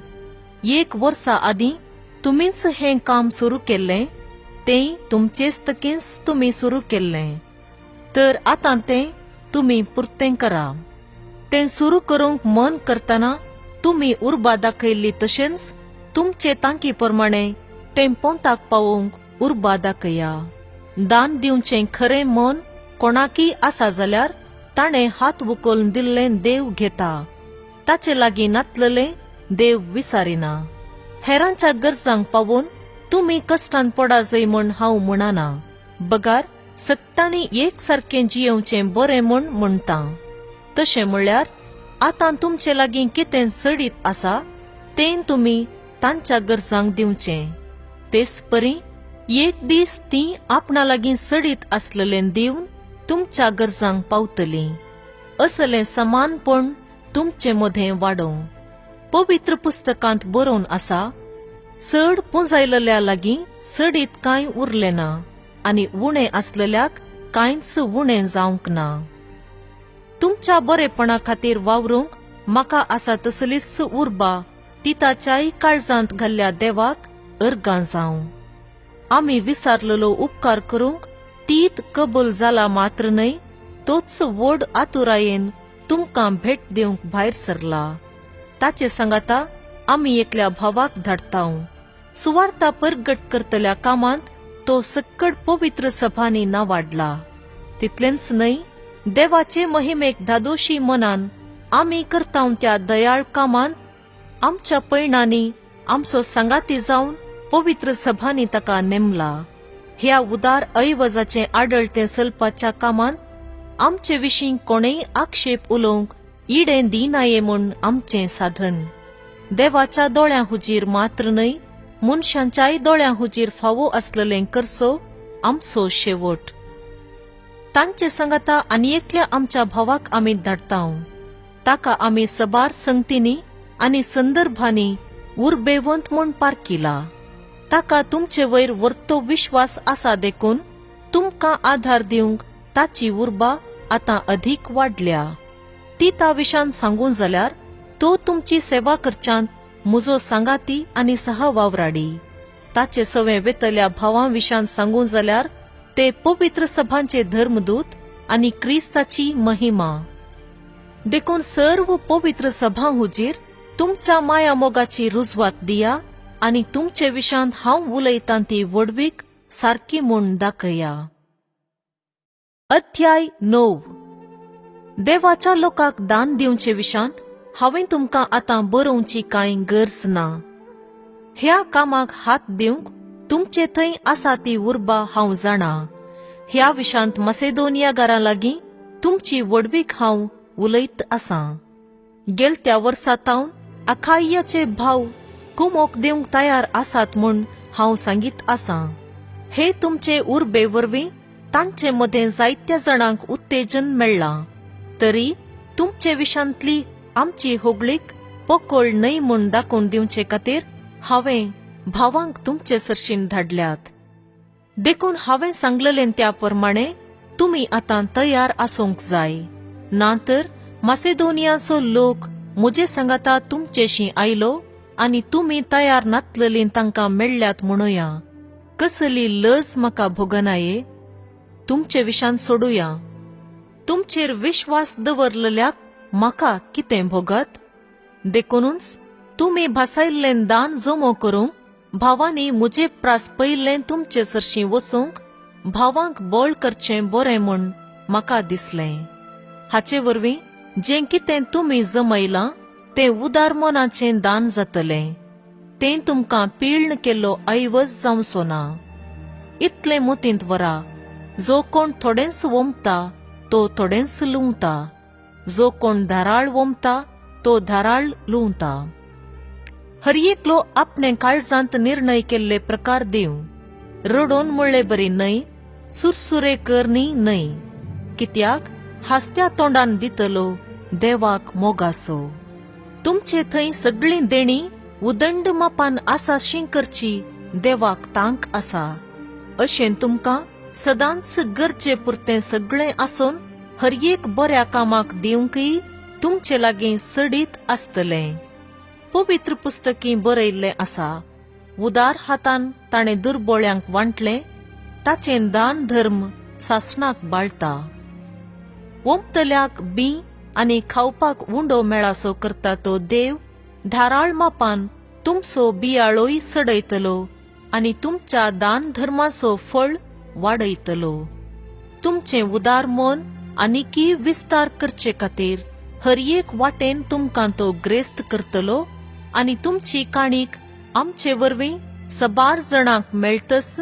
1 वर्सा आदीं तुमीच हें काम सुरू केल्लें, तें तुमचेच तकींच तुमी सुरू केल्लें. तर आतां तें तुमी पुर्तें करा. तें सुरू करूंक मन करतना तुमी उर्बा दाखयल्ली तशेंच तुमचे तांकी प्रमाणे तें पोंताक पावोवंक उर्बा दाखया. दान दिवचें खरें मन कोणाकी आसा जाल्यार ताणें हात उखलून दिल्लें देव घेता. ताचे लागीं नातललें देव विसारिना. हेरांच्या गरजांक पावून तुमी कश्टान पडा जय म्हूण हांव म्हणना. बगार सक्तांनी एक सारकें जियेवचें बरें म्हूण म्हणटा. तशें म्हणल्यार आतां तुमचे लागीं कितें चडीत आसा तें तुमी तांच्या गरजांक दिवचें. तेच परी एक दीस तीं आपणा लागीं चडीत आसलेलें दिवन तुमच्या गरजांक पावतलीं. असलें समानपण तुमचे मदें वाडो. पवित्र पुस्तकांत बरोवन आसा, चड पुंजायलेल्या लागीं चडीत कांय उरलें ना आनी उणें आसलेल्याक कांयच उणें जावंक ना. तुमच्या बरेपणा खातीर वावरूंक म्हाका आसा तसलीच उर्बा तिताच्याय काळजांत घाल्ल्या देवाक अर्गां जावं. आमी विसारलेलो उपकार करूंक तीत कबूल जाला मात्र न्हय, तोच व्हड आतुरायेन तुमकां भेट दिवंक भायर सरला. ताचे सांगाता आमी एकल्या भावाक धाडटाव. सुवार्ता परगट करतल्या कामांत तो सक्कड पवित्र सभांनी ना वाडला. तितलेंच न्हय, देवाचे महिमेक धादोशी मनान आमी करताव त्या दयाळ कामांत आमच्या पैणांनी आमचो सांगाती जावन पवित्र सभांनी ताका नेमला. ह्या उदार ऐवजाचे आडळते सलपाच्या कामांत आमचे विशीं कोणेय आक्षेप उलोवंक इडें दिनाये म्हूण आमचें साधन. देवाच्या दोळ्यां हुजीर मात्र न्हय, मनशांच्याय दोळ्यां हुजीर फावो आसलेलें करचो आमचो शेवट. तांचे सांगाता आनी एकल्या आमच्या भावाक आमी धाडटाव. ताका आमी सबार संगतींनी आनी संदर्भांनी उर्बेवंत म्हूण पारकिला. ताका तुमचे वयर वर्तो विश्वास आसा देखून तुमकां आधार दिवंक ताची उर्बा आतां अधीक वाडल्या. ती ता विशांत सांगूं जाल्यार तो तुमची सेवा करच्यांत म्हजो सांगाती आनी सहवावराडी. ताचे सवे वेतल्या भावां विशांत सांगूं जाल्यार ते पवित्र सभांचे धर्मदूत आनी क्रिस्ताची महिमा. देखून सर्व पवित्र सभां हुजीर तुमच्या माया मोगाची रुजवात दिया आनी तुमचे विशांत हांव उलयतां ती वडवीक सारकी म्हूण दाखया. अध्याय 9. देवाच्या लोकांक दान दिवचे विशांत हांवें तुमकां आतां बरोवची कांय गरज ना. ह्या कामाक हात दिवंक तुमचे थंय आसा ती उर्बा हांव जाणा. ह्या विशांत मासेदोनियागारां लागीं तुमची वडवीक हांव उलयत आसां. गेलत्या वर्सातावन अखाय्याचे भाव कुमोक दिवंक तयार आसात म्हूण हांव सांगीत आसां. हे तुमचे उर्बे वरवीं तांचे मदें जायत्या जाणांक उत्तेजन मेळ्ळां. तरी तुमचे विशांतली आमची होगळीक पोकळ न्हय म्हूण दाखोवन दिवचे खातीर हांवें भावांक तुमचे सरशीन धाडल्यात. देखून हांवें सांगलेलें त्या प्रमाणे तुमी आतां तयार आसूंक जाय. नातर मासेदोनियाचो लोक मुजे सांगाता तुमचेशी आयलो आणि तुम्ही तयार नातलली तांकां मेळ्ळ्यात म्हणूया. कसली लज म्हाका भोगनाये, तुमचे विशान सोडूया. तुमचेर विश्वास दवरलेल्याक म्हाका कितें भोगत. देखूनच तुम्ही भासायल्लें दान जमो करूंक भावांनी मुजे प्रास पयल्लें तुमचे सरशी वसूंक भावांक बोळ करचें बरें म्हूण म्हाका दिसलें. हाचे वरवीं जें कितें तुमी जमयलां तें उदार मोनाचें दान जातलें. तें तुमकां पीळण केल्लो ऐवज जावचो ना. इतलें मोतींत वरा, जो कोण थोडेंच वोमता तो थोडेंच लुंवता, जो कोण धाराळ वोमता तो धाराळ लुंवता. हर एकलो आपणे काळजांत निर्णय केल्ले प्रकार दिवं. रडोन म्हणले बरी न्हय, सुरसुरे करनी न्हय. कित्याक हास्त्या तोंडान दितलो देवाक मोगासो. तुमचे थंय सगळीं देणी उदंड मापान आसाशी करची देवाक तांक आसा. अशें तुमकां सदांच गरजे पुरतें सगळें आसून हर एक बऱ्या कामाक दिवंकय तुमचे लागीं सडीत आसतलें. पवित्र पुस्तकी बरयल्लें आसा, उदार हातान ताणें दुर्बळ्यांक वांटलें, ताचें दान धर्म सासणाक बाळटा. वोमतल्याक बी आनी खावपाक उंडो मेळासो करता तो देव धाराळ मापान तुमचो बियाळोय सडयतलो आनी तुमच्या दान धर्माचो फळ वाडयतलो. तुमचें उदार मन आनीकी विस्तार करचे खातीर हर एक वाटेन तुमकां तो ग्रेस्त करतलो आनी तुमची काणीक आमचे वरवीं सबार जाणांक मेळटस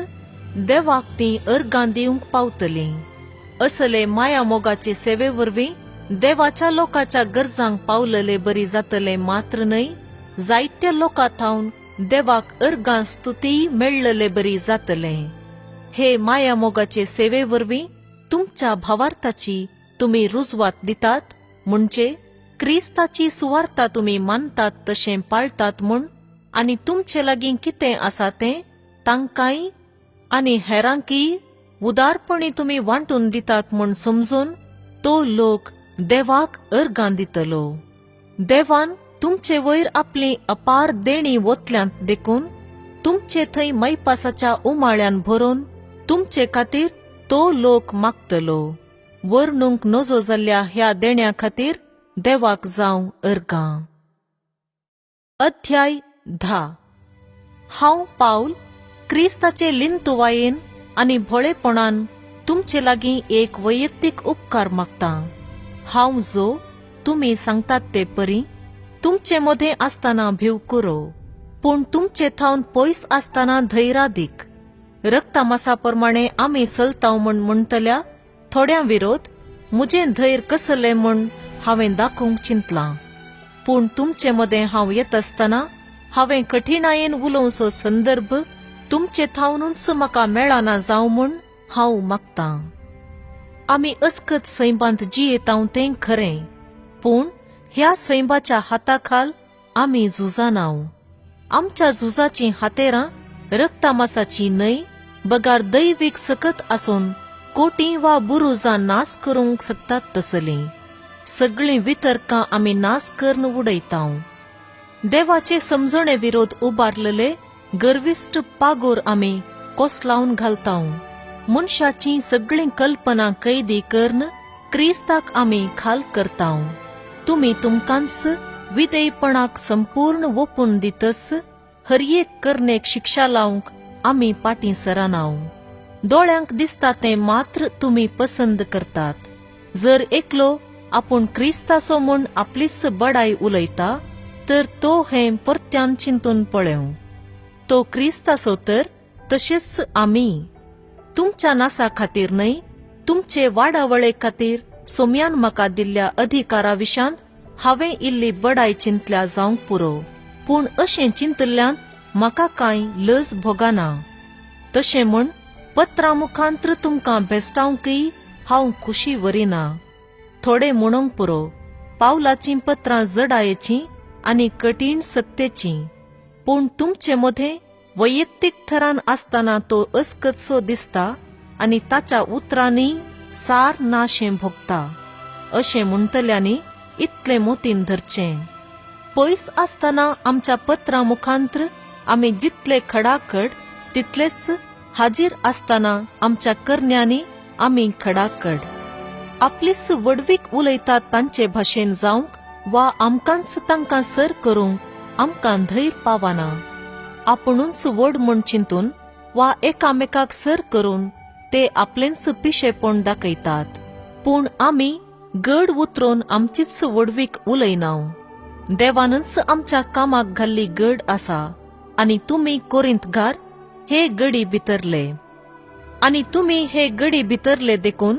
देवाक ती अर्गां दिवंक पावतली. असले माया मोगाचे सेवे वरवीं देवाच्या लोकांच्या गरजांक पावलले बरी जातले मात्र न्हय, जायत्या लोकां थावन देवाक अर्गां स्तुतीय मेळ्ळले बरी जातले. हे माया मोगाचे सेवे वरवीं तुमच्या भावार्थाची तुम्ही रुजवात दितात, म्हणजे क्रिस्ताची सुवार्ता तुम्ही मानतात तशें पाळतात म्हूण, आनी तुमचे लागीं कितें आसा तें तांकांय आनी हेरांकीय उदारपणी तुम्ही वांटून दितात म्हूण समजून तो लोक देवाक अर्गां दितलो. देवान तुमचे वयर आपली अपार देणी ओतल्यांत देखून तुमचे थंय मैपासाच्या उमाळ्यान भरून तुमचे खातीर तो लोक मागतलो. वर्णूंक नजो जाल्ल्या ह्या देण्या खातीर देवाक जावं अर्गां. अध्याय 10. हांव पाऊल क्रिस्ताचे लिंतुवायेन आनी भोळेपणान तुमचे लागीं एक वैयक्तीक उपकार मागतां. हांव जो तुमी सांगतात ते परी तुमचे मदें आसतना भिवकुरो, पूण तुमचे थावन पयस आसतना धैर्यादीक. रक्तामासा प्रमाणे आमी चलतांव म्हूण म्हणटल्या थोड्या विरोध मुजें धैर्य कसलें म्हूण हांवें दाखोवंक चिंतलां. पूण तुमचे मदें हांव येत आसतना हांवें कठिणायेन उलोवचो संदर्भ तुमचे थावनूच म्हाका मेळना जावं म्हूण हांव मागतां. आमी अस्कत सैमांत जियेतांव तें खरें, पूण ह्या सैमाच्या हाताखाल आमी झुजानाव. आमच्या झुजाचीं हातेरां रक्तामासाची न्हय, बगार दैवीक सकत आसून कोटी वा बुरुजां नास करूंक शकतात तसलीं. सगळीं वितर्कां आमी नास करून उडयतांव. देवाचे समजणे विरोध उबारलेले गर्विश्ट पागोर आमी कोसलावन घालतांव. मनशाची सगळीं कल्पना कैदी करून क्रिस्ताक आमी खाल करतांव. तुमी तुमकांच विधेयपणाक संपूर्ण ओपून दितस हर एक करनेक शिक्षा लावंक आमी पाटी सरानाव. दोळ्यांक दिसता तें मात्र तुमी पसंद करतात. जर एकलो आपूण क्रिस्ताचो म्हूण आपलीच बडाय उलयता तर तो हें परत्यान चिंतून पळेव. तो क्रिस्ताचो तर तशेंच आमी. तुमच्या नासा खातीर न्हय, तुमचे वाडावळे खातीर सोम्यान म्हाका दिल्ल्या अधिकारा विशांत हांवें इल्ली बडाय चिंतल्या जावंक पुरो. पूण अशें चिंतल्ल्यान म्हाका कांय लज भोगाना. तशें म्हूण पत्रां मुखांत्र तुमकां भेस्टावंकय हांव खुशी वरिना. थोडे म्हणूंक पुरो, पावलाचीं पत्रां जडायेचीं आनी कठीण सत्तेचीं. पूण तुमचे मदें वैयक्तीक थरान आसतना तो अस्कतसो दिसता आनी ताच्या उतरांनी सार नाशें भोगता. अशें म्हणटल्यांनी इतलें मोतीन धरचें. पयस आसतना आमच्या पत्रा मुखांत्र आमी जितले खडाखड तितलेच हाजीर आसतना आमच्या करण्यांनी आमी खडाखड. आपलीच वडवीक उलयतात तांचे भाशेन जावंक वा आमकांच तांकां सर करूंक आमकां धैर्य पावना. आपुणूच वड म्हूण चिंतून वा एकामेकाक सर करून ते आपलेंच पिशेपण दाखयतात. पूण आमी गड उतरून आमचीच वडवीक उलयनाव. देवानच आमच्या कामाक घाल्ली गड आसा आनी तुमी कोरिंथकार हे गडी भितरले. आनी तुमी हे गडी भितरले देखून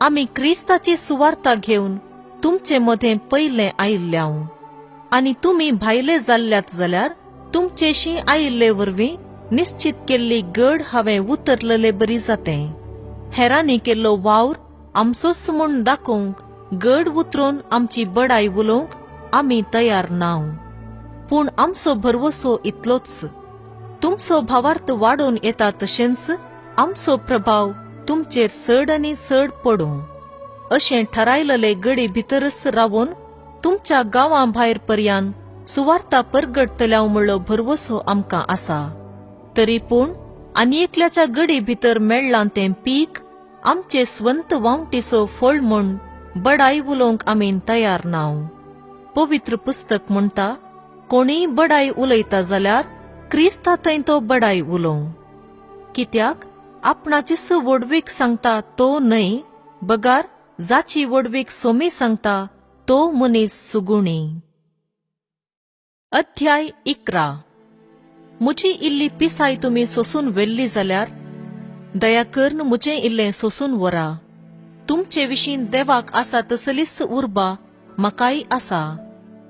आमी क्रिस्ताची सुवार्ता घेवन तुमचे मदें पयले आयिल्ल्याव. आनी तुमी भायले जाल्ल्यात जाल्यार तुमचेशी आयिल्ले वरवीं निश्चित केल्ली गड हांवें उतरलेले बरी जातें. हेरांनी केल्लो वावर आमचोच म्हूण दाखोवंक गड उतरून आमची बडाय उलोवंक आमी तयार नाव. पूण आमचो भरवसो इतलोच, तुमचो भावार्थ वाडून येता तशेंच आमचो प्रभाव तुमचेर चड आनी चड पडूं. अशें ठरायलेले गडी भितरच रावून तुमच्या गांवां भायर पर्यंत सुवार्ता परगडतल्या म्हणलो भरवसो आमकां आसा. तरी पूण आनी एकल्याच्या गडी भितर मेळ्ळां तें पीक आमचे स्वंत वावटीचो फळ म्हूण बडाय उलोवंक आमी तयार नाव. पवित्र पुस्तक म्हणटा, कोणीय बडाय उलयता जाल्यार क्रिस्ता थंय तो बडाय उलोव. कित्याक आपणाचीच वडवीक सांगता तो न्हय, बगार जाची वडवीक सोमी सांगता तो मनीस सुगुणी. अध्याय 11. मुजी इल्ली पिसाय तुमी सोसून व्हेल्ली जाल्यार दया करून मुजें इल्लें सोसून व्हरा. तुमचे विशीं देवाक आसा तसलीच उर्बा म्हाकाय आसा.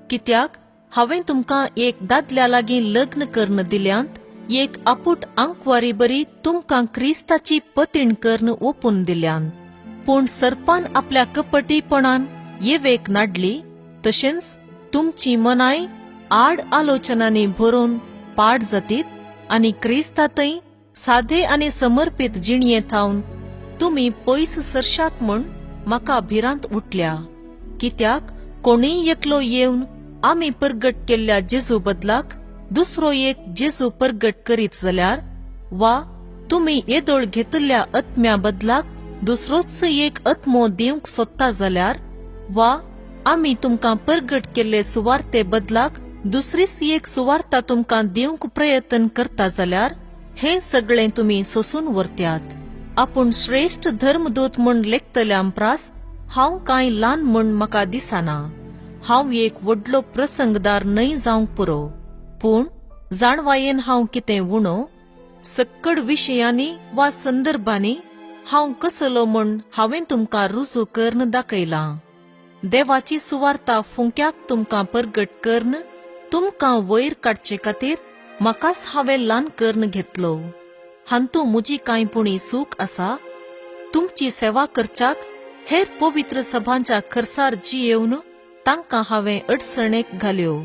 कित्याक हांवें तुमकां एक दादल्या लागीं लग्न कर्ण दिल्यांत एक आपूट आंकवारी बरी तुमकां क्रिस्ताची पतीण कर्ण ओपून दिल्यांत. पूण सर्पान आपल्या कपटीपणान येवेक नाडली तशेंच तुमची मनाय आड आलोचनांनी भरून पाड जातीत आनी क्रिस्तातय साधे आनी समर्पित जिणये थावन तुमी पयस सरशात म्हूण म्हाका भिरांत उठल्या. कित्याक कोणीय एकलो येवन आमी परगट केल्ल्या जेजू बदलाक दुसरो एक जेजू परगट करीत जाल्यार, वा तुमी येदोळ घेतल्या आत्म्या बदलाक दुसरोच एक आत्मो दिवंक सोदता जाल्यार, वा आमी तुमकां परगट केल्ले सुवार्ते बदलाक दुसरीच एक सुवार्ता तुमकां दिवंक प्रयत्न करता जाल्यार हे सगळें तुमी सोसून व्हरत्यात. आपूण श्रेष्ठ धर्मदूत म्हूण लेखतल्या प्रास हांव कांय ल्हान म्हूण म्हाका दिसना. हांव एक व्हडलो प्रसंगदार न्हय जावंक पुरो, पूण जाणवायेन हांव कितें उणो, सक्कड विशयांनी वा संदर्भांनी हांव कसलो म्हूण हांवें तुमकां रुजू कर्ण दाखयलां. देवाची सुवार्ता फुंक्याक तुमकां परगट कर्ण तुमकां वयर काडचे खातीर म्हाकाच हांवें ल्हान कर्ण घेतलो. हांतू म्हजी कांयपुणी सूख आसा. तुमची सेवा करच्याक हेर पवित्र सभांच्या खर्सार जी येवन तांकां हांवें अडचणेक घाल्यो.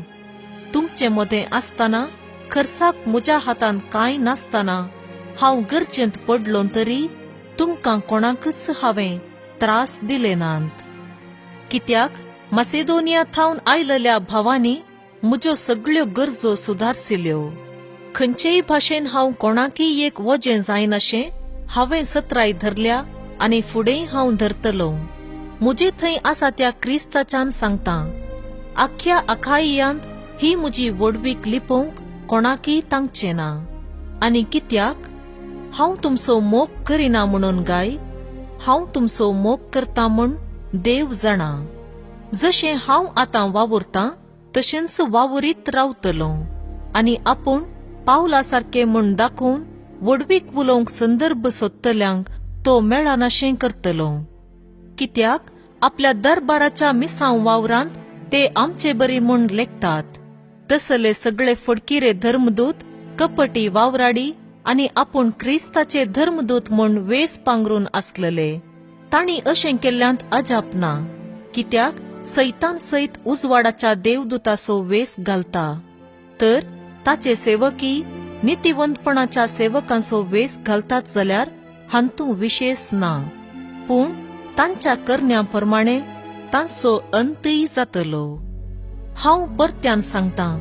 तुमचे मदें आसतना खर्साक म्हज्या हातांत कांय नासतना हांव गरजेंत पडलों तरी तुमकां कोणाकच हांवें त्रास दिले नात. कित्याक मासेदोनिया थावन आयलेल्या भावांनी म्हज्यो सगळ्यो गरजो सुदारसिल्यो. खंयचेय भाशेन हांव कोणाकीय एक वजें जायनाशें हांवें सत्राय धरल्या आनी फुडेंय हांव धरतलों. म्हजे थंय आसा त्या क्रिस्ताच्यान सांगतां, आख्या अखायियांत ही म्हजी वडवीक लिपोवंक कोणाकीय तांगचें ना. आनी कित्याक हांव तुमचो मोग करिना म्हणून गाय, हांव तुमचो मोग करतां म्हूण देव जाणा. जशें हांव आतां वावुरतां तशेंच वावुरीत रावतलों. आनी आपूण पावला सारकें म्हूण दाखोवन वडवीक उलोवंक संदर्भ सोदतल्यांक तो मेळनाशें करतलो. कित्याक आपल्या दरबाराच्या मिसांव वावरांत ते आमचे बरी म्हूण लेखतात. तसले सगळे फडकिरे धर्मदूत कपटी वावराडी आनी आपूण क्रिस्ताचे धर्मदूत म्हूण वेस पांगरून आसलेले. तांणी अशें केल्ल्यांत अजाप ना. कित्याक सैतान सैत उजवाडाच्या देवदूताचो वेस घालता, तर ताचे सेवकी नितीवंतपणाच्या सेवकांचो वेस घालतात जाल्यार हांतू विशेष ना. पूण तांच्या करण्याप्रमाणे तांचो अंतय जातलो. हांव परत्यान सांगतां,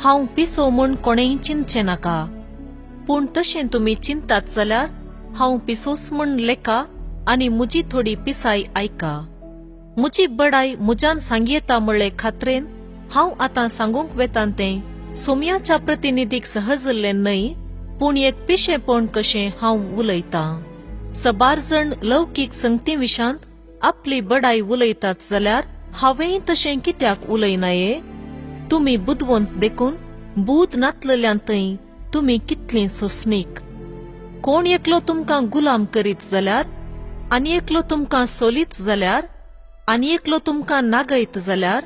हांव पिसो म्हूण कोणेय चिंतचें नाका. पूण तशें तुमी चिंतात जाल्यार हांव पिसोस म्हूण लेखा आनी म्हजी थोडी पिसाय आयका. म्हजी बडाय म्हज्यान सांग येता म्हणले खात्रेन हांव आतां सांगूंक वेतां तें सोमयाच्या प्रतिनिधीक सहजल्लें न्हय, पूण एक पिशेपण कशें हांव उलयतां. सबार जण लौकीक संगती विशांत आपली बडाय उलयतात जाल्यार हांवेंय तशें कित्याक उलयनाये? तुमी बुदवंत देखून बूद नातलेल्यांतय तुमी कितलीं सोंसणीक. कोण एकलो तुमकां गुलाम करीत जाल्यार, आनी एकलो तुमकां सोलीत जाल्यार, आनी एकलो तुमकां नागयत जाल्यार,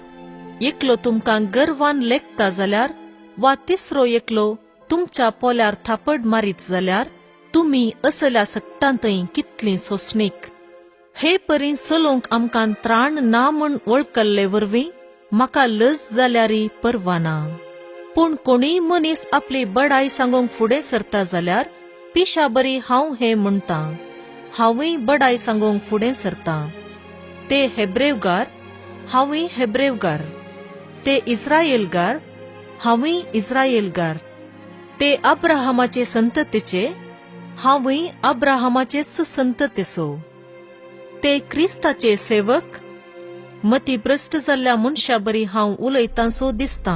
एकलो तुमकां गर्वान लेखता जाल्यार, वा तिसरो एकलो तुमच्या पोल्यार थापड मारीत जाल्यार तुमी असल्या सक्तांतय कितलीं सोंसणीक. हे परी चलोवंक आमकां त्राण ना म्हूण वळखल्ले वरवीं म्हाका लज जाल्यारय पर्वा ना. पूण कोणीय मनीस आपली बडाय सांगूंक फुडें सरता जाल्यार पिशा बरी हांव हें म्हणटां, हांवूय बडाय सांगूंक फुडें सरतां. ते हेब्रेवकार, हांवूय हेब्रेवकार. ते इस्रायेलकार, हांवूय इस्रायेलकार. ते अब्राहमाचे संततीचे, हांवूय अब्राहमाचेच संततीचो. ते क्रिस्ताचे सेवक, मतीभ्रश्ट जाल्ल्या मनशा बरी हांव उलयतांसो दिसता.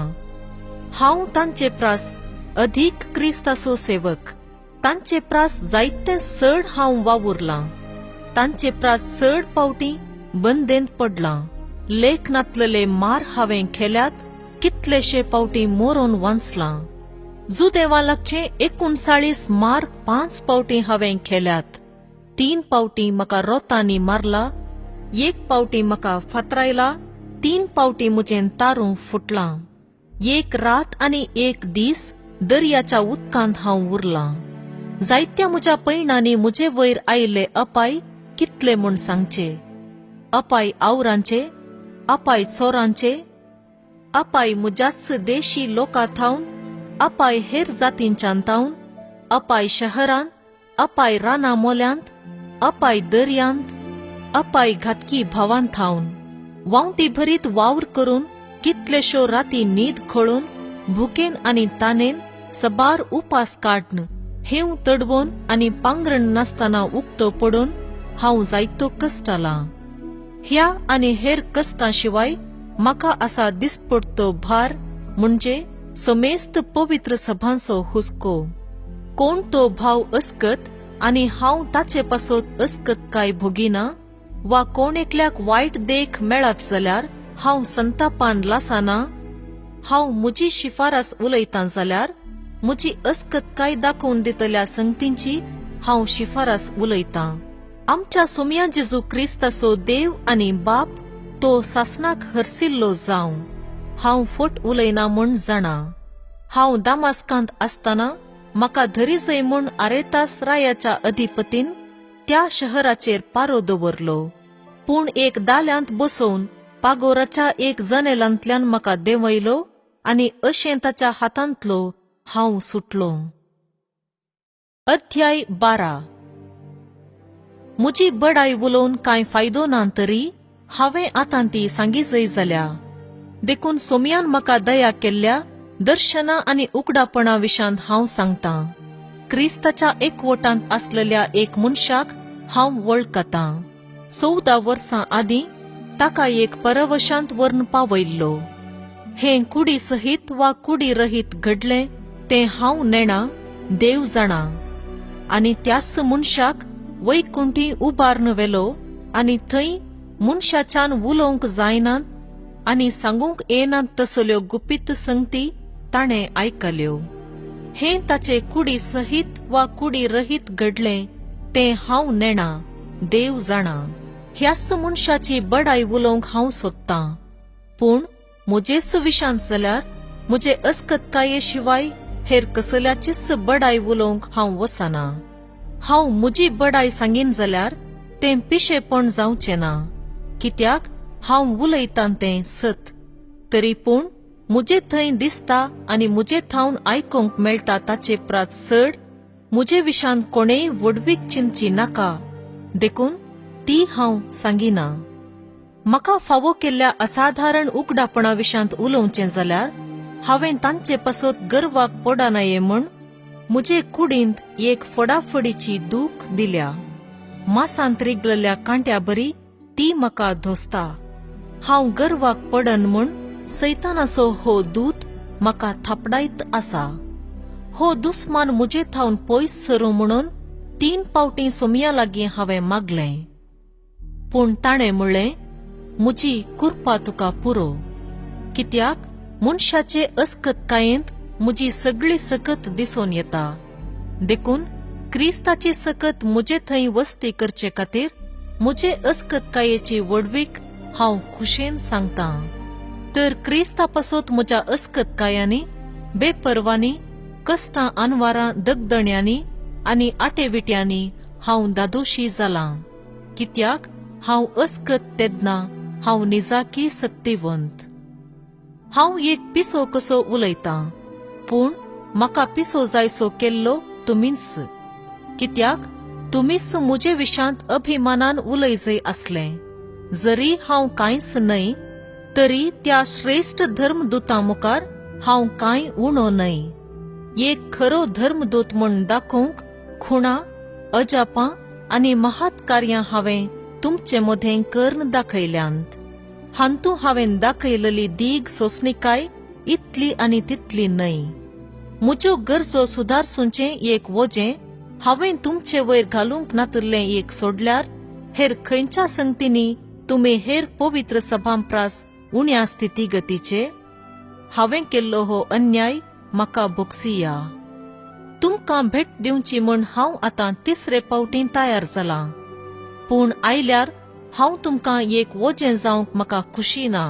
हांव तांचे प्रास अधीक क्रिस्ताचो सेवक. तांचे प्रास जायते चड हांव वावुरलां. तांचे प्रास चड पावटी बंदेंत पडलां. लेखनांतलेले मार हांवें खेल्यात, कितलेशे पावटी मोरोन वांचलां. जुदेवा लागचे 39 मार 5 पावटी हांवें खेल्यात. 3 पावटी म्हाका रोतांनी मारला, 1 पावटी म्हाका फातरायला, 3 पावटी म्हजें तारूं फुटलां. 1 रात आनी 1 दीस दर्याच्या उदकांत हांव उरलां. जायत्या म्हज्या पैणांनी म्हजे वयर आयिल्ले अपाय कितले म्हूण सांगचे. अपाय आवरांचे, अपाय चोरांचे, अपाय म्हज्याच देशी लोकां थावन, अपाय हेर जातींच्यान थावन, अपाय शहरांत, अपाय रानां मोल्यांत, अपाय दर्यांत, अपाय घातकी भावांत थावन, वावटी भरीत वावर करून, कितलेशो राती न्हीद खळून, भुकेन आनी तानेन, सबार उपास काडन, हेव तडवून आनी पांगरण नासतना उक्तो पडून हांव जायतो कश्टालां. ह्या आनी हेर कश्टां शिवाय म्हाका आसा दिसपडतो भार म्हणजे समेस्त पवित्र सभांचो हुस्को. कोण तो भाव अस्कत आनी हांव ताचे पासत अस्कत काय भोगिना, वा कोण एकल्याक वायट देख मेळत जाल्यार हांव संतापान लासाना. हांव म्हजी शिफारस उलयतां जाल्यार म्हजी अस्कत काय दाखोवन दितल्या संगतींची हांव शिफारस उलयतां. आमच्या सोमया जेजू क्रिस्ताचो देव आनी बाप तो सासणाक हरसिल्लो जावं. हांव फट उलयना म्हूण जाणा. हांव दामास्कांत आसतना म्हाका धरी जय म्हूण आरेतास रायाच्या अधिपतीन त्या शहराचेर पारो दवरलो. पूण एक दाल्यांत बसोवन पागोराच्या एक जनेलांतल्यान म्हाका देंवयलो आनी अशें ताच्या हातांतलो हांव सुटलो. अध्याय 12. म्हजी बडाय उलोवन कांय फायदो ना तरी हांवें आतां ती सांगी जय जाल्या. देखून सोमयान म्हाका दया केल्ल्या दर्शनां आनी उगडापणा विशांत हांव सांगतां. क्रिस्ताच्या एकवटांत आसलेल्या एक मनशाक हांव वळखतां. 14 वर्सां आदीं ताका एक परवशांत व्हरून पावयल्लो. हें कुडी सहीत वा कुडी रहीत घडलें तें हांव नेणा, देव जाणा. आनी त्याच मनशाक वैकुंठी उबारन वेलो आनी थंय मनशाच्यान उलोवंक जायनात आनी सांगूंक येनात तसल्यो गुपीत संगती ताणें आयकल्यो. हें ताचे कुडी सहीत वा कुडी रहीत घडलें तें हांव नेणा, देव जाणा. ह्याच मनशाची बडाय उलोवंक हांव सोदतां. पूण म्हजेच विशांत जाल्यार म्हजे अस्कतकाये शिवाय हेर कसल्याचीच बडाय उलोवंक हांव वसना. हांव म्हजी बडाय सांगीन जाल्यार तें पिशेपण जावचें ना, कित्याक हांव उलयतां तें सत. तरी पूण म्हजे थंय दिसता आनी म्हजे थावन आयकूंक मेळटा ताचे प्रात चड म्हजे विशांत कोणेय वडवीक चिंतची नाका, देखून ती हांव सांगिना. म्हाका फावो केल्ल्या असाधारण उगडापणा विशांत उलोवचें जाल्यार हांवें तांचे पासत गर्वाक पडा नये म्हूण म्हजे कुडींत एक फडाफडीची दूख दिल्या. मासांत रिगलेल्या कांट्या बरी ती म्हाका धोसता. हांव गर्वाक पडन म्हूण सैतानाचो हो दूत म्हाका थापडायत आसा. हो दुस्मान म्हजे थावन पयस सरूं म्हणून 3 पावटी सोमया लागीं हांवें मागलें. पूण ताणें म्हणलें, म्हजी कृपा तुका पुरो. कित्याक मनशाचे अस्कतकायेंत म्हजी सगळी सकत दिसून येता. देखून क्रिस्ताची सकत म्हजे थंय वस्ती करचे खातीर म्हजे अस्कतकायेची वडवीक हांव खुशेन सांगतां. तर क्रिस्ता पासत म्हज्या अस्कतकायांनी, बेपरवानी, कश्टां आनवारां दगदण्यांनी आनी आटेविट्यांनी हांव दादोशी जालां. कित्याक हांव अस्कत तेदना हांव निजाकी सक्तिवंत. हांव एक पिसो कसो उलयतां, पूण म्हाका पिसो जायसो केल्लो तुमीच. कित्याक तुमीच म्हजे विशांत अभिमानान उलयजय आसले. जरी हांव कांयच न्हय, तरी त्या श्रेष्ठ धर्मदूतां मुखार हांव कांय उणो न्हय. एक खरो धर्मदूत म्हूण दाखोवंक खुणां, अजापां आनी महात कार्यां हांवें तुमचे मदें करून दाखयल्यांत. हांतू हांवें दाखयलेली दीग सोंसणीकाय इतली आनी तितली न्हय. म्हज्यो गरजो सुदारसूंचें एक वजें हांवें तुमचे वयर घालूंक नातल्लें एक सोडल्यार हेर खंयच्या संगतींनी तुमी हेर पवित्र सभांप्रास उण्या स्थितीगतीचे हांवें केल्लो हो अन्याय म्हाका भोगसिया. तुमकां भेट दिवची म्हूण हांव आतां 3रे पावटी तयार जालां. पूण आयल्यार हांव तुमकां एक वजें जावंक म्हाका खुशी ना.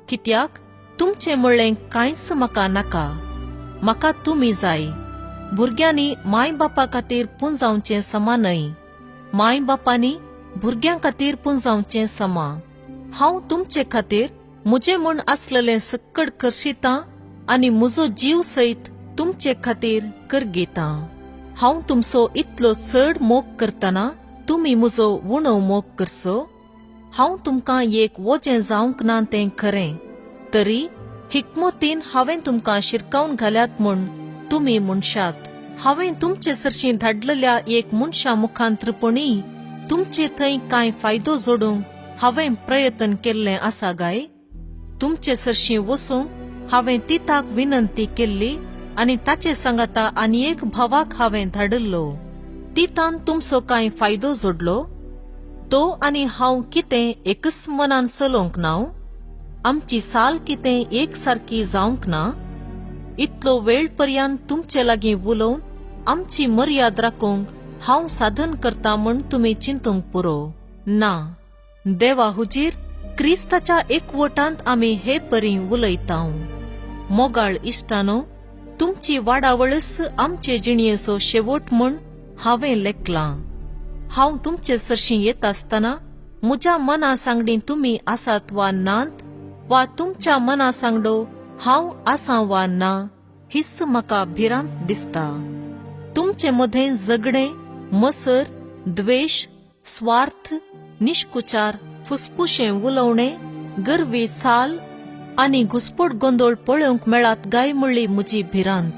कित्याक तुमचें म्हणलें कांयच म्हाका नाका. म्हाका तुमी जाय. भुरग्यांनी माय बापा खातीर पुंजावचें समा न्हय, माय बापांनी भुरग्यां खातीर पुंजावचें समा. हांव तुमचे खातीर म्हजें म्हूण आसलेलें सक्कड करशितां आनी म्हजो जीव सयत तुमचे खातीर करगितां. हांव तुमचो इतलो चड मोग करतना तुमी म्हजो उणो मोग करचो. हांव तुमकां एक वजें जावंक ना तें खरें, तरी हिकमतीन हांवें तुमकां शिरकावन घाल्यात म्हूण तुमी म्हणशात. हांवें तुमचे सरशीं धाडलेल्या एक मनशा मुखांत्रपणी तुमचे थंय कांय फायदो जोडूंक हांवें प्रयत्न केल्लें आसा गाय. तुमचे सरशीं वसूंक हांवें तिताक विनंती केल्ली आनी ताचे सांगाता आनी एक भावाक हांवें धाडल्लो. तितान तुमचो कांय फायदो जोडलो. तो आनी हांव कितें एकच मनान चलोवंक ना? आमची साल कितें एक सारकी जावंक ना? इतलो वेळ पर्यंत तुमचे लागीं उलोवन आमची मर्याद राखूंक हांव साधन करता म्हूण तुमी चिंतूंक पुरो ना. देवा हुजीर क्रिस्ताच्या एकवटांत आमी हे परी उलयतां. मोगाळ इश्टानो, तुमची वाडावळस आमचे जिणयेचो शेवट म्हूण हांवें लेखलां. हांव तुमचे सरशीं येत आसतना म्हज्या मना सांगडी तुमी आसात वा नात, वा तुमच्या मना सांगडो हांव आसां वा ना, हिस्स म्हाका भिरांत दिसता. तुमचे मदें झगडें, मसर, द्वेष, स्वार्थ, निश्कुचार, फुसफुशें उलोवणें, गर्वी चाल आनी घुसपट गोंदळ पळोवंक मेळात गाय म्हणली म्हजी भिरांत.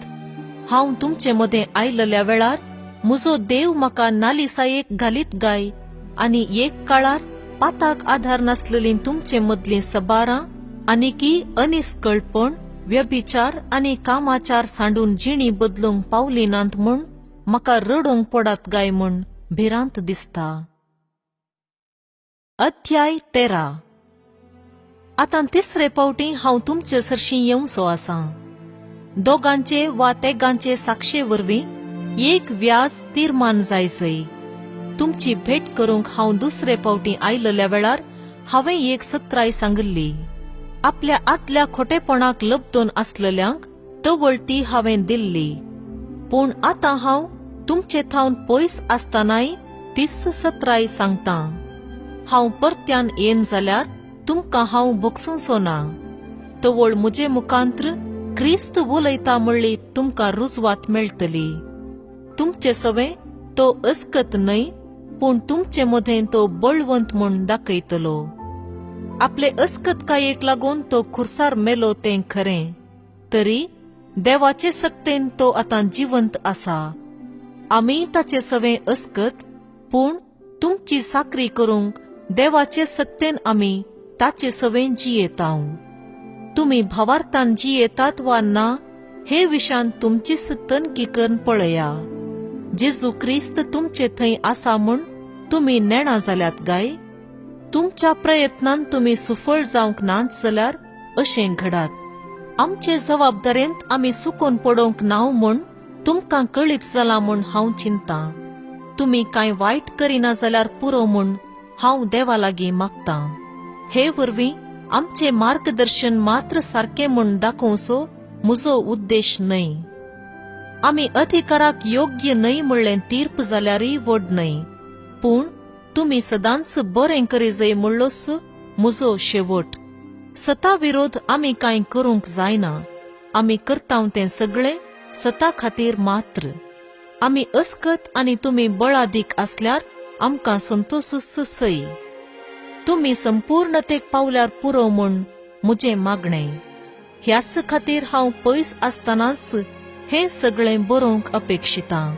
हांव तुमचे मदें आयलेल्या वेळार म्हजो देव म्हाका नालिसायेक घालीत गाय, आनी एक काळार पाताक आधार नासलेलीं तुमचे मदलीं सबारां आनीकी अनिस्कळपण, व्यभिचार आनी कामाचार सांडून जिणी बदलूंक पावली नात म्हूण म्हाका रडोंक पडात गाय म्हूण भिरांत दिसता. अध्याय 13. आतां 3रे पावटी हांव तुमचे सरशीं येवचो आसां. दोगांचे वा तेगांचे साक्षे वरवीं एक व्याज तीर्मान जायचय. तुमची भेट करूंक हांव 2रे पावटी आयलेल्या वेळार हांवें एक सत्राय सांगल्ली. आपल्या आदल्या खोटेपणाक लबदोन आसलेल्यांक तवळती हांवें दिल्ली. पूण आतां हांव तुमचे थावन पयस आसतनाय तीच सत्राय सांगतां. हांव परत्यान येन जाल्यार तुमकां हांव भोगसूंचो ना. तवळ म्हजे मुखांत्र क्रिस्त उलयता म्हणली तुमकां रुजवात मेळटली. तुमचे सवे तो अस्कत न्हय, पूण तुमचे मदें तो बळवंत म्हूण दाखयतलो. आपले अस्कत कायेक लागून तो खुर्सार मेलो तें खरें, तरी देवाचे सक्तेन तो आतां जिवंत आसा. आमी ताचे सवें अस्कत, पूण तुमची साकरी करूंक देवाचे सक्तेन आमी ताचे सवें जियेतांव. तुमी भावार्थान जियेतात वा ना हे विशान तुमचीच तनकी करून पळया. जेजू क्रिस्त तुमचे थंय आसा म्हूण तुमी नेणा जाल्यात गाय. तुमच्या प्रयत्नान तुमी सुफळ जावंक नात जाल्यार अशें घडात. आमचे जबाबदारेंत आमी सुकोन पडोवंक नाव म्हूण तुमकां कळीत जाला म्हूण हांव चिंतां. तुमी कांय वायट करिना जाल्यार पुरो म्हूण हांव देवा लागीं मागतां. हे वरवीं आमचे मार्गदर्शन मात्र सारकें म्हूण दाखोवचो म्हजो उद्देश न्हय. आमी अधिकाराक योग्य न्हय म्हणलें तीर्प जाल्यारय व्हड न्हय, पूण तुमी सदांच बरें करी जय म्हणलोच म्हजो शेवट. सता विरोध आमी कांय करूंक जायना. आमी करतांव तें सगळें सता खातीर मात्र. आमी अस्कत आनी तुमी बळादीक आसल्यार आमकां संतोषच सई. तुमी संपूर्णतेक पावल्यार पुरो म्हूण म्हजें मागणें. ह्याच खातीर हांव पयस आसतनाच हें सगळें बरोवंक अपेक्षितां.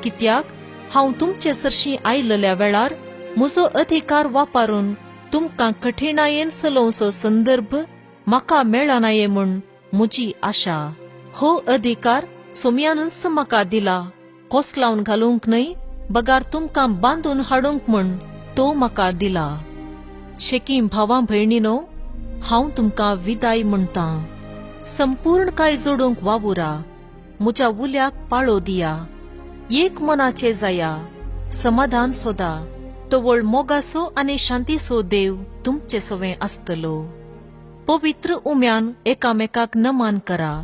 कित्याक हांव तुमचे सरशीं आयिल्ल्या वेळार म्हजो अधिकार वापरून तुमकां कठिणायेन चलोवचो संदर्भ म्हाका मेळनाये म्हूण म्हजी आशा. हो अधिकार सोम्यानच म्हाका दिला. कोसलावन घालूंक न्हय, बगार तुमकां बांदून हाडूंक म्हूण तो म्हाका दिला. शेकीम भावां भयणीनो, हांव तुमकां विदाय म्हणटां. संपूर्णकाय जोडूंक वावुरा. म्हज्या उल्याक पाळो दिया. एक मनाचे जाया. समाधान सोदा. तवळ मोगाचो आनी शांतीचो देव तुमचे सवें आसतलो. पवित्र उम्यान एकामेकाक नमान करा.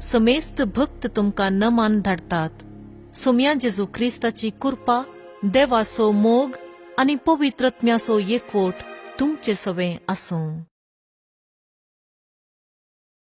समेस्त भक्त तुमकां नमान धाडटात. सोम्या जेजू क्रिस्ताची कृपा, देवाचो मोग आनी पवित्रत्म्याचो एकवट तुमचे सवें आसूं.